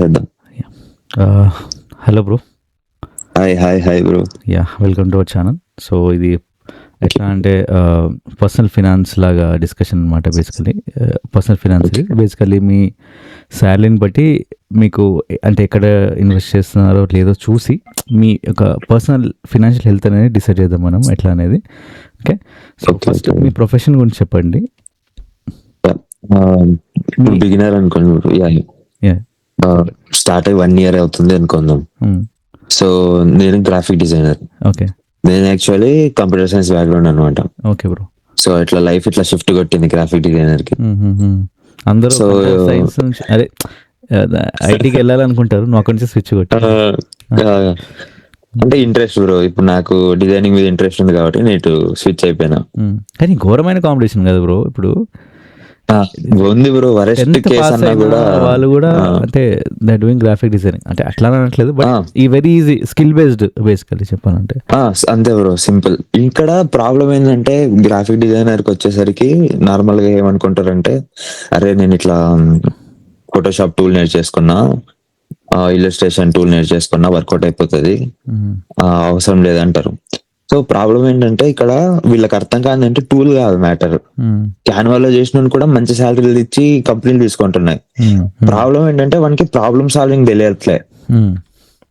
చేసేద్దాం. Hello bro. Hi bro. Welcome to our channel. So ఇది ఎట్లా అంటే పర్సనల్ ఫినాన్స్ లాగా డిస్కషన్ అనమాట. బేసికలీ పర్సనల్ ఫినాన్స్ బేసికలీ మీ శాలరీని బట్టి మీకు అంటే ఎక్కడ ఇన్వెస్ట్ చేస్తున్నారో లేదో చూసి మీ యొక్క పర్సనల్ ఫినాన్షియల్ హెల్త్ అనేది డిసైడ్ చేద్దాం మనం ఎట్లా అనేది. ఓకే, సో ఫస్ట్ మీ ప్రొఫెషన్ గురించి చెప్పండి. బిగినర్ అనుకోండి బ్రో. స్టార్ట్ అయ్యి 1 year అవుతుంది అనుకుందాం. సో నేను గ్రాఫిక్ డిజైనర్. ఓకే, నేను యాక్చువల్లీ కంప్యూటర్ సైన్స్ బ్యాక్గ్రౌండ్ అనమాట. Okay bro. సో ఇట్లా లైఫ్ ఇట్లా షిఫ్ట్ కొట్టింది గ్రాఫిక్ డిజైనర్ కి. అందరూ సైన్స్ నుంచి అదే ఐటీకి వెళ్ళాలనుకుంటారు, నువ్వు అక్కడి నుంచి స్విచ్ కొట్టి. అంటే ఇంట్రెస్ట్ బ్రో, ఇప్పుడు నాకు డిజైనింగ్ మీద ఇంట్రెస్ట్ ఉంది కాబట్టి నేను స్విచ్ అయిపోయినా. కానీ ఘోరమైన కాంపిటీషన్ కదా బ్రో ఇప్పుడు. ఉంది బ్రో, వరెస్ట్ కేస్ అన్నా కూడా వాళ్ళు కూడా అంటే దే డూయింగ్ గ్రాఫిక్ డిజైనింగ్ అంటే అట్లా అనట్లేదు, బట్ ఈ very easy skill based basically చెప్పాలంటే అంతే బ్రో, సింపుల్. ఇక్కడ ప్రాబ్లం ఏంటంటే గ్రాఫిక్ డిజైనర్ కి వచ్చేసరికి నార్మల్ గా ఏమనుకుంటారంటే, అరే నేను ఇట్లా ఫోటోషాప్ టూల్ నేర్చేసుకున్నా, ఇల్లస్ట్రేషన్ టూల్ నేర్చేసుకున్నా, వర్కౌట్ అయిపోతుంది, అవసరం లేదంటారు. సో ప్రాబ్లం ఏంటంటే ఇక్కడ వీళ్ళకి అర్థం కాదంటే టూల్ కాదు మ్యాటర్. క్యాన్వాలో చేసిన కూడా మంచి శాలరీలు ఇచ్చి కంపెనీలు తీసుకుంటున్నాయి. ప్రాబ్లం ఏంటంటే వానికి ప్రాబ్లమ్ సాల్వింగ్ తెలియట్లే.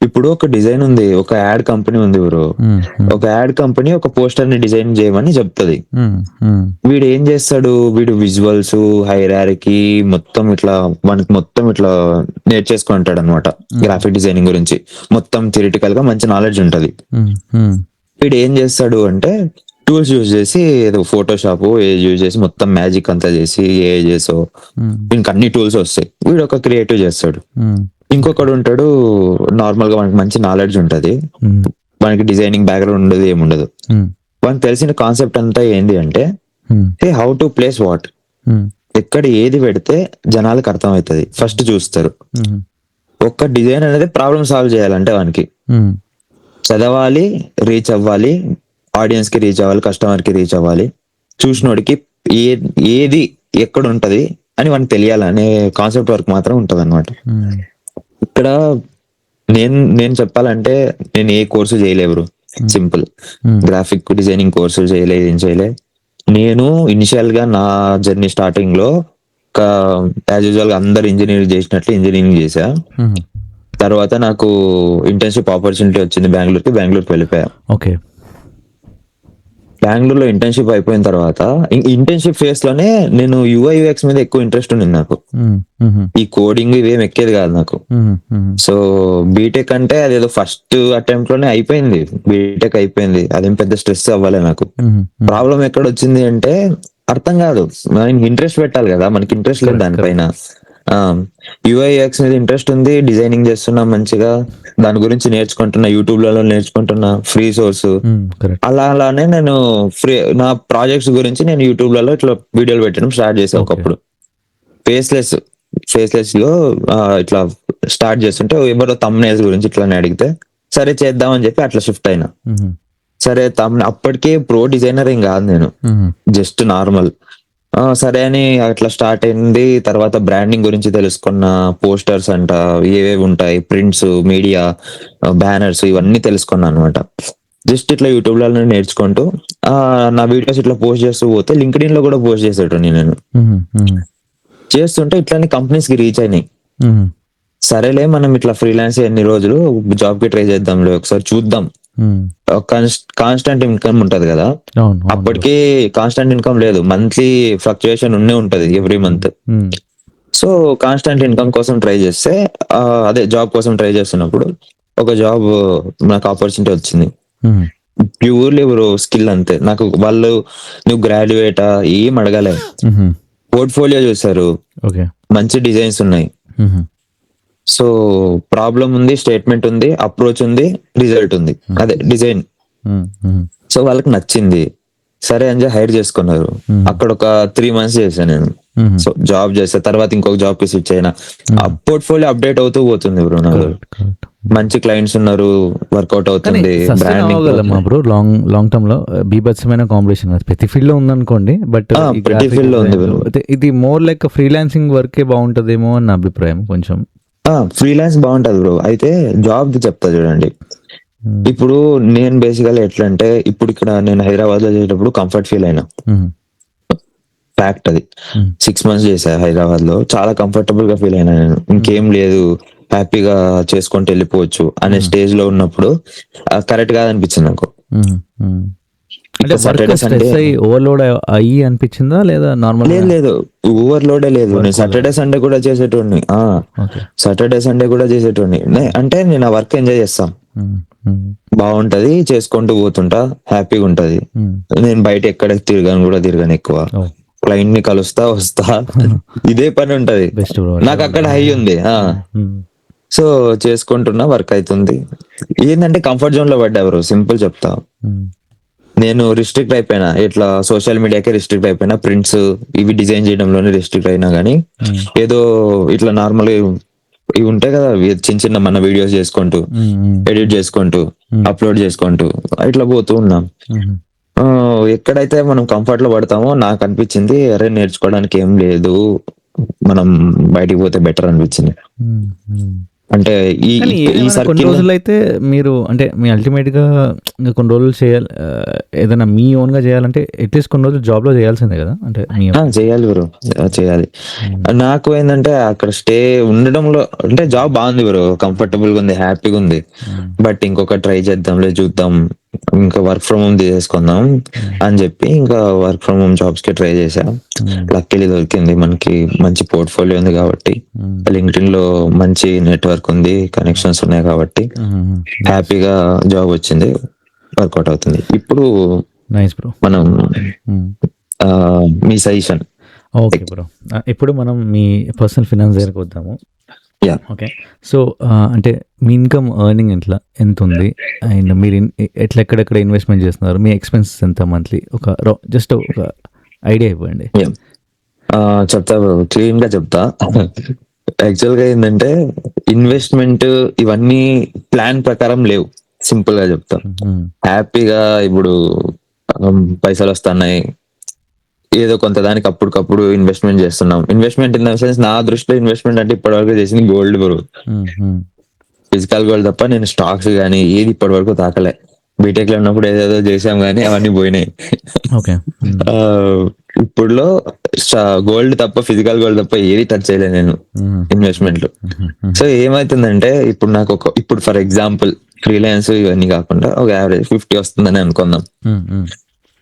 ఇప్పుడు ఒక డిజైన్ ఉంది, ఒక యాడ్ కంపెనీ ఉంది బ్రో. ఒక యాడ్ కంపెనీ ఒక పోస్టర్ ని డిజైన్ చేయమని చెప్తుంది. వీడు ఏం చేస్తాడు, వీడు విజువల్స్, హైరార్కీ మొత్తం ఇట్లా మనకి మొత్తం ఇట్లా నేర్చేసుకుంటాడు అనమాట. గ్రాఫిక్ డిజైనింగ్ గురించి మొత్తం థియరిటికల్ గా మంచి నాలెడ్జ్ ఉంటది. వీడు ఏం చేస్తాడు అంటే టూల్స్ యూజ్ చేసి ఏదో ఫోటోషాప్ యూజ్ చేసి మొత్తం మ్యాజిక్ అంతా చేసి ఏ చేసో వీనికి అన్ని టూల్స్ వస్తాయి. వీడు ఒక క్రియేటివ్ చేస్తాడు. ఇంకొకడు ఉంటాడు నార్మల్ గా మనకి మంచి నాలెడ్జ్ ఉంటది, మనకి డిజైనింగ్ బ్యాక్గ్రౌండ్ ఉండదు, ఏముండదు. మనకు తెలిసిన కాన్సెప్ట్ అంతా ఏంది అంటే హౌ టు ప్లేస్ వాట్, ఎక్కడ ఏది పెడితే జనాలకు అర్థం అవుతుంది ఫస్ట్ చూస్తారు. ఒక్క డిజైన్ అనేది ప్రాబ్లమ్ సాల్వ్ చేయాలంటే వానికి చదవాలి, రీచ్ అవ్వాలి, ఆడియన్స్ కి రీచ్ అవ్వాలి, కస్టమర్ కి రీచ్ అవ్వాలి, చూసినోడికి ఏది ఎక్కడ ఉంటది అని వానికి తెలియాలనే కాన్సెప్ట్ వర్క్ మాత్రం ఉంటది అనమాట. ఇక్కడ నేను చెప్పాలంటే నేను ఏ కోర్సు చేయలేరు, సింపుల్ గ్రాఫిక్ డిజైనింగ్ కోర్సు చేయలేదు, ఏం చేయలేదు. నేను ఇనిషియల్ గా నా జర్నీ స్టార్టింగ్ లో యాజ్ యూజువల్ గా అందరు ఇంజనీరింగ్ చేసినట్లు ఇంజనీరింగ్ చేశా. తర్వాత నాకు ఇంటర్న్షిప్ ఆపర్చునిటీ వచ్చింది బెంగళూరుకి వెళ్ళిపోయా. ఓకే, బెంగళూరులో ఇంటర్న్షిప్ అయిపోయిన తర్వాత ఇంటర్న్షిప్ ఫేస్ లోనే నేను UI UX మీద ఎక్కువ ఇంట్రెస్ట్ ఉంది నాకు. ఈ కోడింగ్ ఇవేం ఎక్కేది కాదు నాకు. సో బీటెక్ అంటే అదేదో ఫస్ట్ అటెంప్ట్ లోనే అయిపోయింది, బీటెక్ అయిపోయింది, అదేం పెద్ద స్ట్రెస్ అవ్వలే నాకు. ప్రాబ్లం ఎక్కడ వచ్చింది అంటే అర్థం కాదు, మనకి ఇంట్రెస్ట్ పెట్టాలి కదా, మనకి ఇంట్రెస్ట్ లేదు దానిపైన. UI UX మీద ఇంట్రెస్ట్ ఉంది, డిజైనింగ్ చేస్తున్నా మంచిగా, దాని గురించి నేర్చుకుంటున్నా, యూట్యూబ్ లలో నేర్చుకుంటున్నా, ఫ్రీ సోర్స్. అలానే నేను నా ప్రాజెక్ట్స్ గురించి నేను యూట్యూబ్ లలో ఇట్లా వీడియోలు పెట్టడం స్టార్ట్ చేశాను. ఒకప్పుడు ఫేస్లెస్ లో ఇట్లా స్టార్ట్ చేస్తుంటే ఎవరో తమ్నైల్స్ గురించి ఇట్లా అడిగితే సరే చేద్దామని చెప్పి అట్లా షిఫ్ట్ అయినా. సరే అప్పటికే ప్రో డిజైనర్ ఏం కాదు నేను, జస్ట్ నార్మల్. సరే అని అట్లా స్టార్ట్ అయింది. తర్వాత బ్రాండింగ్ గురించి తెలుసుకున్న, పోస్టర్స్ అంట ఏవేవి ఉంటాయి, ప్రింట్స్, మీడియా, బ్యానర్స్, ఇవన్నీ తెలుసుకున్నా అనమాట. జస్ట్ ఇట్లా యూట్యూబ్ లో నేర్చుకుంటూ నా వీడియోస్ ఇట్లా పోస్ట్ చేస్తూ పోతే లింక్డ్ఇన్ లో కూడా పోస్ట్ చేసేటోని నేను. చేస్తుంటే ఇట్లానే కంపెనీస్ కి రీచ్ అయినాయి. సరేలే మనం ఇట్లా ఫ్రీలాన్స్ ఎన్ని రోజులు జాబ్ కి ట్రై చేద్దాంలే, ఒకసారి చూద్దాం. కాన్స్టెంట్ ఇన్కమ్ ఉంటది కదా, అప్పటికి కాన్స్టెంట్ ఇన్కమ్ లేదు, మంత్లీ ఫ్లక్చుయేషన్ ఉంటది every month. So constant income కోసం ట్రై చేస్తే అదే జాబ్ కోసం ట్రై చేస్తున్నప్పుడు ఒక జాబ్ నాకు ఆపర్చునిటీ వచ్చింది. ప్యూర్లీ బ్రో స్కిల్ అంతే. నాకు వాళ్ళు నువ్వు గ్రాడ్యుయేటా ఏం అడగలే, పోర్ట్ఫోలియో చూసారు, మంచి డిజైన్స్ ఉన్నాయి. సో ప్రాబ్లం ఉంది, స్టేట్మెంట్ ఉంది, అప్రోచ్ ఉంది, రిజల్ట్ ఉంది, అదే డిజైన్. సో వాళ్ళకి నచ్చింది, సరే అని హైర్ చేసుకున్నారు. అక్కడ ఒక 3 months చేశాను నేను. సో జాబ్ చేస్తా, తర్వాత ఇంకొక జాబ్ కి స్విచ్ అయినా. పోర్ట్ఫోలియో అప్డేట్ అవుతూ పోతుంది బ్రో, నాకు మంచి క్లయింట్స్ ఉన్నారు, వర్కౌట్ అవుతుంది. బ్రో లాంగ్ టర్మ్ లో బీభత్సమైన కాంపిటీషన్ ప్రతి ఫీల్డ్ లో ఉందనుకోండి, బట్ ప్రతి ఫీల్డ్ లో ఉంది. ఇది మోర్ లైక్ ఫ్రీలాన్సింగ్ వర్కే బాగుంటదేమో అని నా అభిప్రాయం కొంచెం. ఫ్రీలాన్స్ బాగుంటది బ్రో. అయితే జాబ్ చెప్తా చూడండి. మ్మ్. ఇప్పుడు నేను బేసికల్గా ఎట్లా అంటే, ఇప్పుడు ఇక్కడ నేను హైదరాబాద్ లో చేసేటప్పుడు కంఫర్ట్ ఫీల్ అయినా. మ్మ్. ఫ్యాక్ట్ అది. మ్మ్. 6 months చేశా హైదరాబాద్ లో. చాలా కంఫర్టబుల్ గా ఫీల్ అయినా నేను. ఇంకేం లేదు, హ్యాపీగా చేసుకుంటూ వెళ్ళిపోవచ్చు అనే స్టేజ్ లో ఉన్నప్పుడు కరెక్ట్ కాదనిపించింది నాకు. మ్మ్. మ్మ్. అంటే ఇక్కడ వర్క్ సాటర్డే సండే స్ట్రెస్ అయ్యి ఓవర్లోడ్ అయ్యి అనిపించిందా లేదా నార్మల్? లేదు లేదు, ఓవర్లోడే లేదు. నేను సాటర్డే సండే కూడా చేసేటోడిని. ఓకే. సాటర్డే సండే కూడా చేసేటోడిని. అంటే నేను ఆ వర్క్ ఎంజాయ్ చేస్తా. మ్మ్. మ్మ్. బాగుంటది, చేసుకుంటూ పోతుంటా, హ్యాపీగా ఉంటది. మ్మ్. నేను బయట ఎక్కడ తిరగను ఎక్కువ. ఓ క్లయింట్ ని కలుస్తా వస్తా, ఇదే పని ఉంటది. Best bro. నాకు అక్కడ హై ఉంది. సో చేసుకుంటున్నా, వర్క్ అవుతుంది. ఏంటంటే కంఫర్ట్ జోన్ లో పడ్డా బ్రో, సింపుల్ చెప్తా. నేను రిస్ట్రిక్ట్ అయిపోయినా, ఇట్లా సోషల్ మీడియాకే రిస్ట్రిక్ట్ అయిపోయినా, ప్రింట్స్ ఇవి డిజైన్ చేయడంలోనే రిస్ట్రిక్ట్ అయినా గానీ, ఏదో ఇట్లా నార్మల్ ఇవి ఉంటాయి కదా, ఇవి చిన్న చిన్న మన వీడియోస్ చేసుకుంటూ, ఎడిట్ చేసుకుంటూ, అప్లోడ్ చేసుకుంటూ ఇట్లా పోతూ ఉన్నాం. ఎక్కడైతే మనం కంఫర్ట్ లో పడతామో నాకు అనిపించింది, అరే నేర్చుకోవడానికి ఏం లేదు, మనం బయటికి పోతే బెటర్ అనిపించింది. అంటే ఈ కానీ ఈ ఏమైనా కొన్ని సర్కిల్ రోజులు అయితే మీరు అంటే మీ అల్టిమేట్గా ఇంకా కొన్ని రోజులు చేయాలి, ఏదైనా మీ ఓన్గా చేయాలంటే అట్లీస్ట్ కొన్ని రోజులు జాబ్లో చేయాల్సిందే కదా, అంటే మీ చేయాలి బ్రో, చేయాలి. నాకు ఏంటంటే అక్కడ స్టే ఉండడంలో అంటే జాబ్ బాగుంది బ్రో, కంఫర్టబుల్ గా ఉంది, హ్యాపీగా ఉంది. బట్ ఇంకొక ట్రై చేద్దాంలే, చూద్దాం, ఇంకా వర్క్ ఫ్రమ్ హోమ్ తీసేసుకుందాం అని చెప్పి ఇంకా వర్క్ ఫ్రమ్ హోమ్ జాబ్స్ కి ట్రై చేశా. లక్కీలీ దొరికింది. మనకి మంచి పోర్ట్ఫోలియో ఉంది కాబట్టి, లింక్డ్ఇన్ లో మంచి నెట్వర్క్ ఉంది, కనెక్షన్స్ ఉన్నాయి కాబట్టి హ్యాపీగా జాబ్ వచ్చింది, వర్కౌట్ అవుతుంది. ఇప్పుడు నైస్ బ్రో. మనం మీ సజెషన్. ఓకే బ్రో, ఇప్పుడు మనం మీ పర్సనల్ ఫినాన్స్ దగ్గరకు వద్దాము. Yeah, okay. సో అంటే మీ ఇన్కమ్ ఎర్నింగ్ ఎంత ఉంది, అండ్ మీరు ఎక్కడెక్కడ ఇన్వెస్ట్మెంట్ చేస్తున్నారు, మీ ఎక్స్పెన్సెస్ ఎంత మంత్లీ, ఒక జస్ట్ ఒక ఐడియా ఇవ్వండి. చెప్తా క్లీన్ గా చెప్తా. యాక్చువల్ గా ఏంటంటే ఇన్వెస్ట్మెంట్ ఇవన్నీ ప్లాన్ ప్రకారం లేవు, సింపుల్ గా చెప్తా. హ్యాపీగా ఇప్పుడు పైసలు వస్తున్నాయి, ఏదో కొంత దానికి అప్పటికప్పుడు ఇన్వెస్ట్మెంట్ చేస్తున్నాం. ఇన్వెస్ట్మెంట్ ఇన్ ద సెన్స్, నా దృష్టిలో ఇన్వెస్ట్మెంట్ అంటే ఇప్పటివరకు చేసింది గోల్డ్ బ్రో, ఫిజికల్ గోల్డ్ తప్ప నేను స్టాక్స్ కానీ ఏది ఇప్పటి వరకు తాకలే. బీటెక్ లో ఉన్నప్పుడు ఏదేదో చేసాం కానీ అవన్నీ పోయినాయి. ఓకే. ఇప్పుడులో గోల్డ్ తప్ప, ఫిజికల్ గోల్డ్ తప్ప ఏది టచ్ చేయలేదు నేను ఇన్వెస్ట్మెంట్ లో. సో ఏమైతుందంటే ఇప్పుడు నాకు ఇప్పుడు ఫర్ ఎగ్జాంపుల్ ఫ్రీలాన్స్ ఇవన్నీ కాకుండా ఒక యావరేజ్ 50 వస్తుందని అనుకుందాం.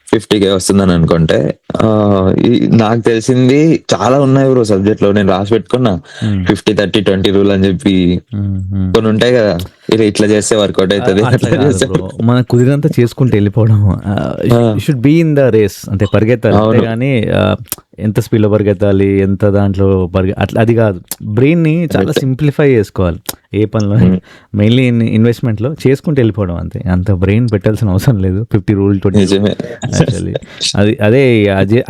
50K వస్తుందని అనుకుంటే, నాకు తెలిసింది చాలా ఉన్నాయి బ్రో సబ్జెక్ట్ లో, నేను రాసి పెట్టుకున్నా 50-30-20 రూల్ అని చెప్పి కొన్ని ఉంటాయి కదా, ఇట్లా చేస్తే వర్కౌట్ అవుతుంది, మనకు కుదిరినంత చేసుకుంటూ వెళ్ళిపోవడం. Should be in the race, అంటే పరిగెత్తాలి అంతే కానీ ఎంత స్పీడ్ లో పరిగెత్తాలి, ఎంత దాంట్లో అట్లా అది కాదు. బ్రెయిన్ ని చాలా సింప్లిఫై చేసుకోవాలి ఏ పనిలో, మెయిన్లీ ఇన్వెస్ట్మెంట్ లో చేసుకుంటూ వెళ్ళిపోవడం అంతే. అంత బ్రెయిన్ పెట్టాల్సిన అవసరం లేదు. 50 రూల్ 20 యాక్చువల్లీ అదే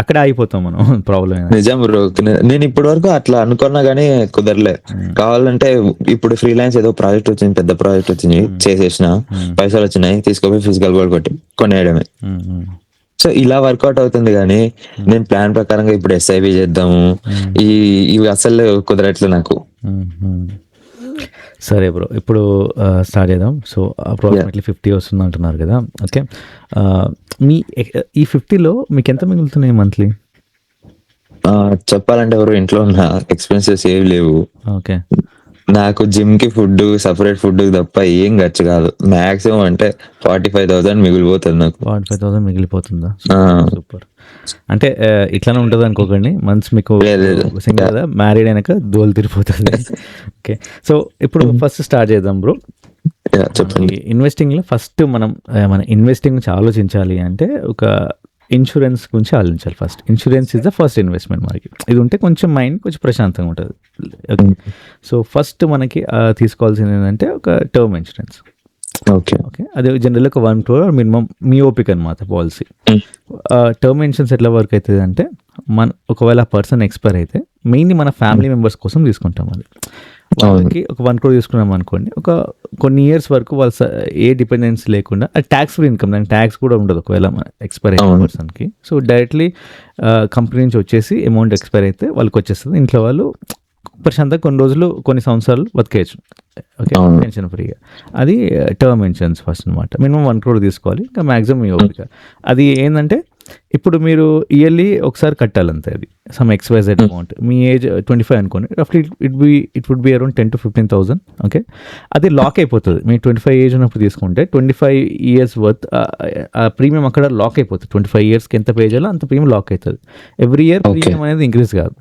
అక్కడే ఆగిపోతాం మనం. ప్రాబ్లం నిజం బ్రో. నేను ఇప్పటి వరకు అట్లా అనుకున్నా గానీ కుదరలే. కావాలంటే ఇప్పుడు ఫ్రీలాన్స్ ఏదో ప్రాజెక్ట్ వచ్చింది, పెద్ద ప్రాజెక్ట్ వచ్చింది, చేసేసిన పైసలు వచ్చినాయి, తీసుకుపోయి ఫిజికల్ గోల్డ్ కొట్టి కొనేయడమే. సో ఇలా వర్కౌట్ అవుతుంది కానీ నేను ప్లాన్ ప్రకారంగా ఇప్పుడు ఎస్ఐబి చేద్దాము ఇవి అసలు కుదరట్లేదు నాకు. సరే బ్రో, ఇప్పుడు స్టార్ట్ చేద్దాం. సో అప్రాక్సిమేట్లీ 50 వస్తుంది అంటున్నారు కదా. ఓకే, మీ ఈ 50లో మీకు ఎంత మిగులుతున్నాయి మంత్లీ? చెప్పాలంటే ఎవరు ఇంట్లో ఉన్న ఎక్స్పెన్సెస్ ఏవి లేవు. ఓకే, నాకు జిమ్ కి ఫుడ్, సపరేట్ ఫుడ్ తప్ప ఏం ఖర్చు కాదు. మాక్సిమం అంటే 45,000 మిగిలిపోతుంది నాకు. 45,000 మిగిలిపోతుందా? సూపర్. అంటే ఇట్లానే ఉంటుంది అనుకోకండి, మంత్స్ మీకు సింగిల్ కదా, మ్యారీడ్ అయినాక దోలు తిరిగిపోతుంది. ఓకే, సో ఇప్పుడు ఫస్ట్ స్టార్ట్ చేద్దాం బ్రో. చెప్పండి. ఇన్వెస్టింగ్ లో ఫస్ట్ మన ఇన్వెస్టింగ్ గురించి ఆలోచించాలి అంటే ఒక ఇన్సూరెన్స్ గురించి ఆలోచించాలి first. Insurance is the first investment మనకి. ఇది ఉంటే కొంచెం మైండ్ కొంచెం ప్రశాంతంగా ఉంటుంది. సో ఫస్ట్ మనకి తీసుకోవాల్సింది ఏంటంటే ఒక టర్మ్ ఇన్సూరెన్స్. ఓకే, అది జనరల్గా ఒక 1 crore మినిమం మీ ఓపిక అనమాట పాలసీ. టర్మ్ ఇన్సూరెన్స్ ఎట్లా వర్క్ అవుతుంది అంటే, ఒకవేళ ఆ పర్సన్ ఎక్స్పైర్ అయితే మెయిన్లీ మన ఫ్యామిలీ మెంబర్స్ కోసం తీసుకుంటాం. అది వాళ్ళకి ఒక 1 crore తీసుకున్నాం అనుకోండి, ఒక కొన్ని ఇయర్స్ వరకు వాళ్ళ ఏ డిపెండెన్స్ లేకుండా, అది ట్యాక్స్ ఫ్రీ ఇన్కమ్, దానికి ట్యాక్స్ కూడా ఉండదు ఒకవేళ ఎక్స్పైర్ అయిన పర్సన్కి. సో డైరెక్ట్లీ కంపెనీ నుంచి వచ్చేసి అమౌంట్ ఎక్స్పైర్ అయితే వాళ్ళకి వచ్చేస్తుంది. ఇంట్లో వాళ్ళు ప్రశాంతంగా కొన్ని రోజులు కొన్ని సంవత్సరాలు బతికేయచ్చు. ఓకే, అవును. టెన్షన్ ఫ్రీగా. అది టర్మ్ ఇన్సూరెన్స్ ఫస్ట్ అనమాట. మినిమం 1 crore తీసుకోవాలి, ఇంకా మ్యాక్సిమం మీ ఓపిక. అది ఏంటంటే ఇప్పుడు మీరు ఇయర్లీ ఒకసారి కట్టాలంతే, అది సమ్ XYZ అమౌంట్. మీ ఏజ్ 25 అనుకోండి, రఫ్లీ it would be around 10,000 to 15,000. Okay, అది లాక్ అయిపోతుంది. మీ 25 ఏజ్ ఉన్నప్పుడు తీసుకుంటే 25 years వర్త్ ఆ ప్రీమియం అక్కడ లాక్ అయిపోతుంది. 25 yearsకి ఎంత పే చేయాలో అంత ప్రీమియం లాక్ అవుతుంది. Every year Okay. ప్రీమియం అనేది ఇంక్రీజ్ కాదు.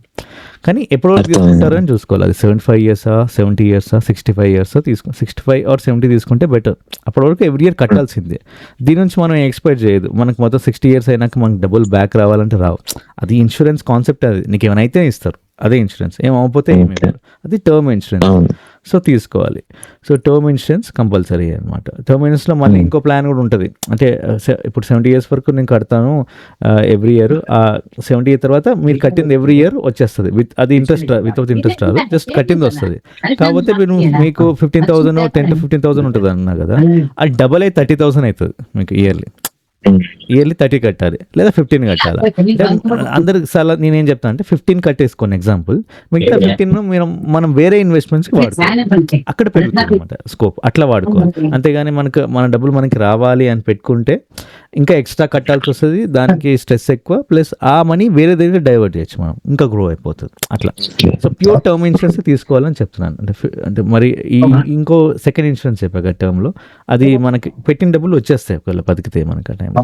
కానీ ఎప్పుడు అర్థమైంది. తీసుకుంటారని చూసుకోవాలి. అది 75 years, 70 years, 65 years తీసుకో. 65 or 70 తీసుకుంటే బెటర్. అప్పటి వరకు ఎవ్రీ ఇయర్ కట్టాల్సిందే. దీని నుంచి మనం ఎక్స్పెక్ట్ చేయదు మనకు మొత్తం 60 years అయినాక మనకు డబుల్ బ్యాక్ రావాలంటే రావు. అది ఇన్సూరెన్స్ కాన్సెప్ట్. అది నీకు ఏమైనా అయితే ఇస్తారు, అదే ఇన్సూరెన్స్. ఏం అవ్వకపోతే ఏమి ఇవ్వరు. అది టర్మ్ ఇన్సూరెన్స్. అవును. సో తీసుకోవాలి. సో టర్మ్ ఇన్సూరెన్స్ కంపల్సరీ అనమాట. టర్మ్ ఇన్సూరెన్స్లో మళ్ళీ ఇంకో ప్లాన్ కూడా ఉంటుంది. అంటే ఇప్పుడు 70 years వరకు నేను కడతాను ఎవ్రీ ఇయర్. 70 years తర్వాత మీరు కట్టింది ఎవ్రీ ఇయర్ వచ్చేస్తుంది. అది ఇంట్రెస్ట్ వితౌట్ ఇంట్రెస్ట్ రాదు, జస్ట్ కట్టింది వస్తుంది. కాకపోతే మీకు 15,000 10,000 to 15,000 ఉంటుంది అన్నా కదా, అది డబల్ అయి 30,000 అవుతుంది మీకు ఇయర్లీ. ఇయర్లీ 30 కట్టాలి లేదా 15 కట్టాలి. అందరికి సలహా నేనేం చెప్తాను అంటే 15 కట్టేసుకోండి ఎగ్జాంపుల్. మిగతా 15 మనం వేరే ఇన్వెస్ట్మెంట్స్కి వాడుకోవాలి, అక్కడ పెరుగుతుంది అనమాట స్కోప్. అట్లా వాడుకోవాలి. అంతేగాని మన డబ్బులు మనకి రావాలి అని పెట్టుకుంటే ఇంకా ఎక్స్ట్రా కట్టాల్సి వస్తుంది, దానికి స్ట్రెస్ ఎక్కువ, ప్లస్ ఆ మనీ వేరే దగ్గర డైవర్ట్ చేయొచ్చు మనం, ఇంకా గ్రో అయిపోతుంది అట్లా. సో ప్యూర్ టర్మ్ ఇన్సూరెన్స్ తీసుకోవాలని చెప్తున్నాను. అంటే మరి ఇంకో సెకండ్ ఇన్సూరెన్స్ చెప్పాక టర్మ్లో, అది మనకి పెట్టిన డబ్బులు వచ్చేస్తాయి ఒకవేళ బతికితే మనకి ఆ టైంలో.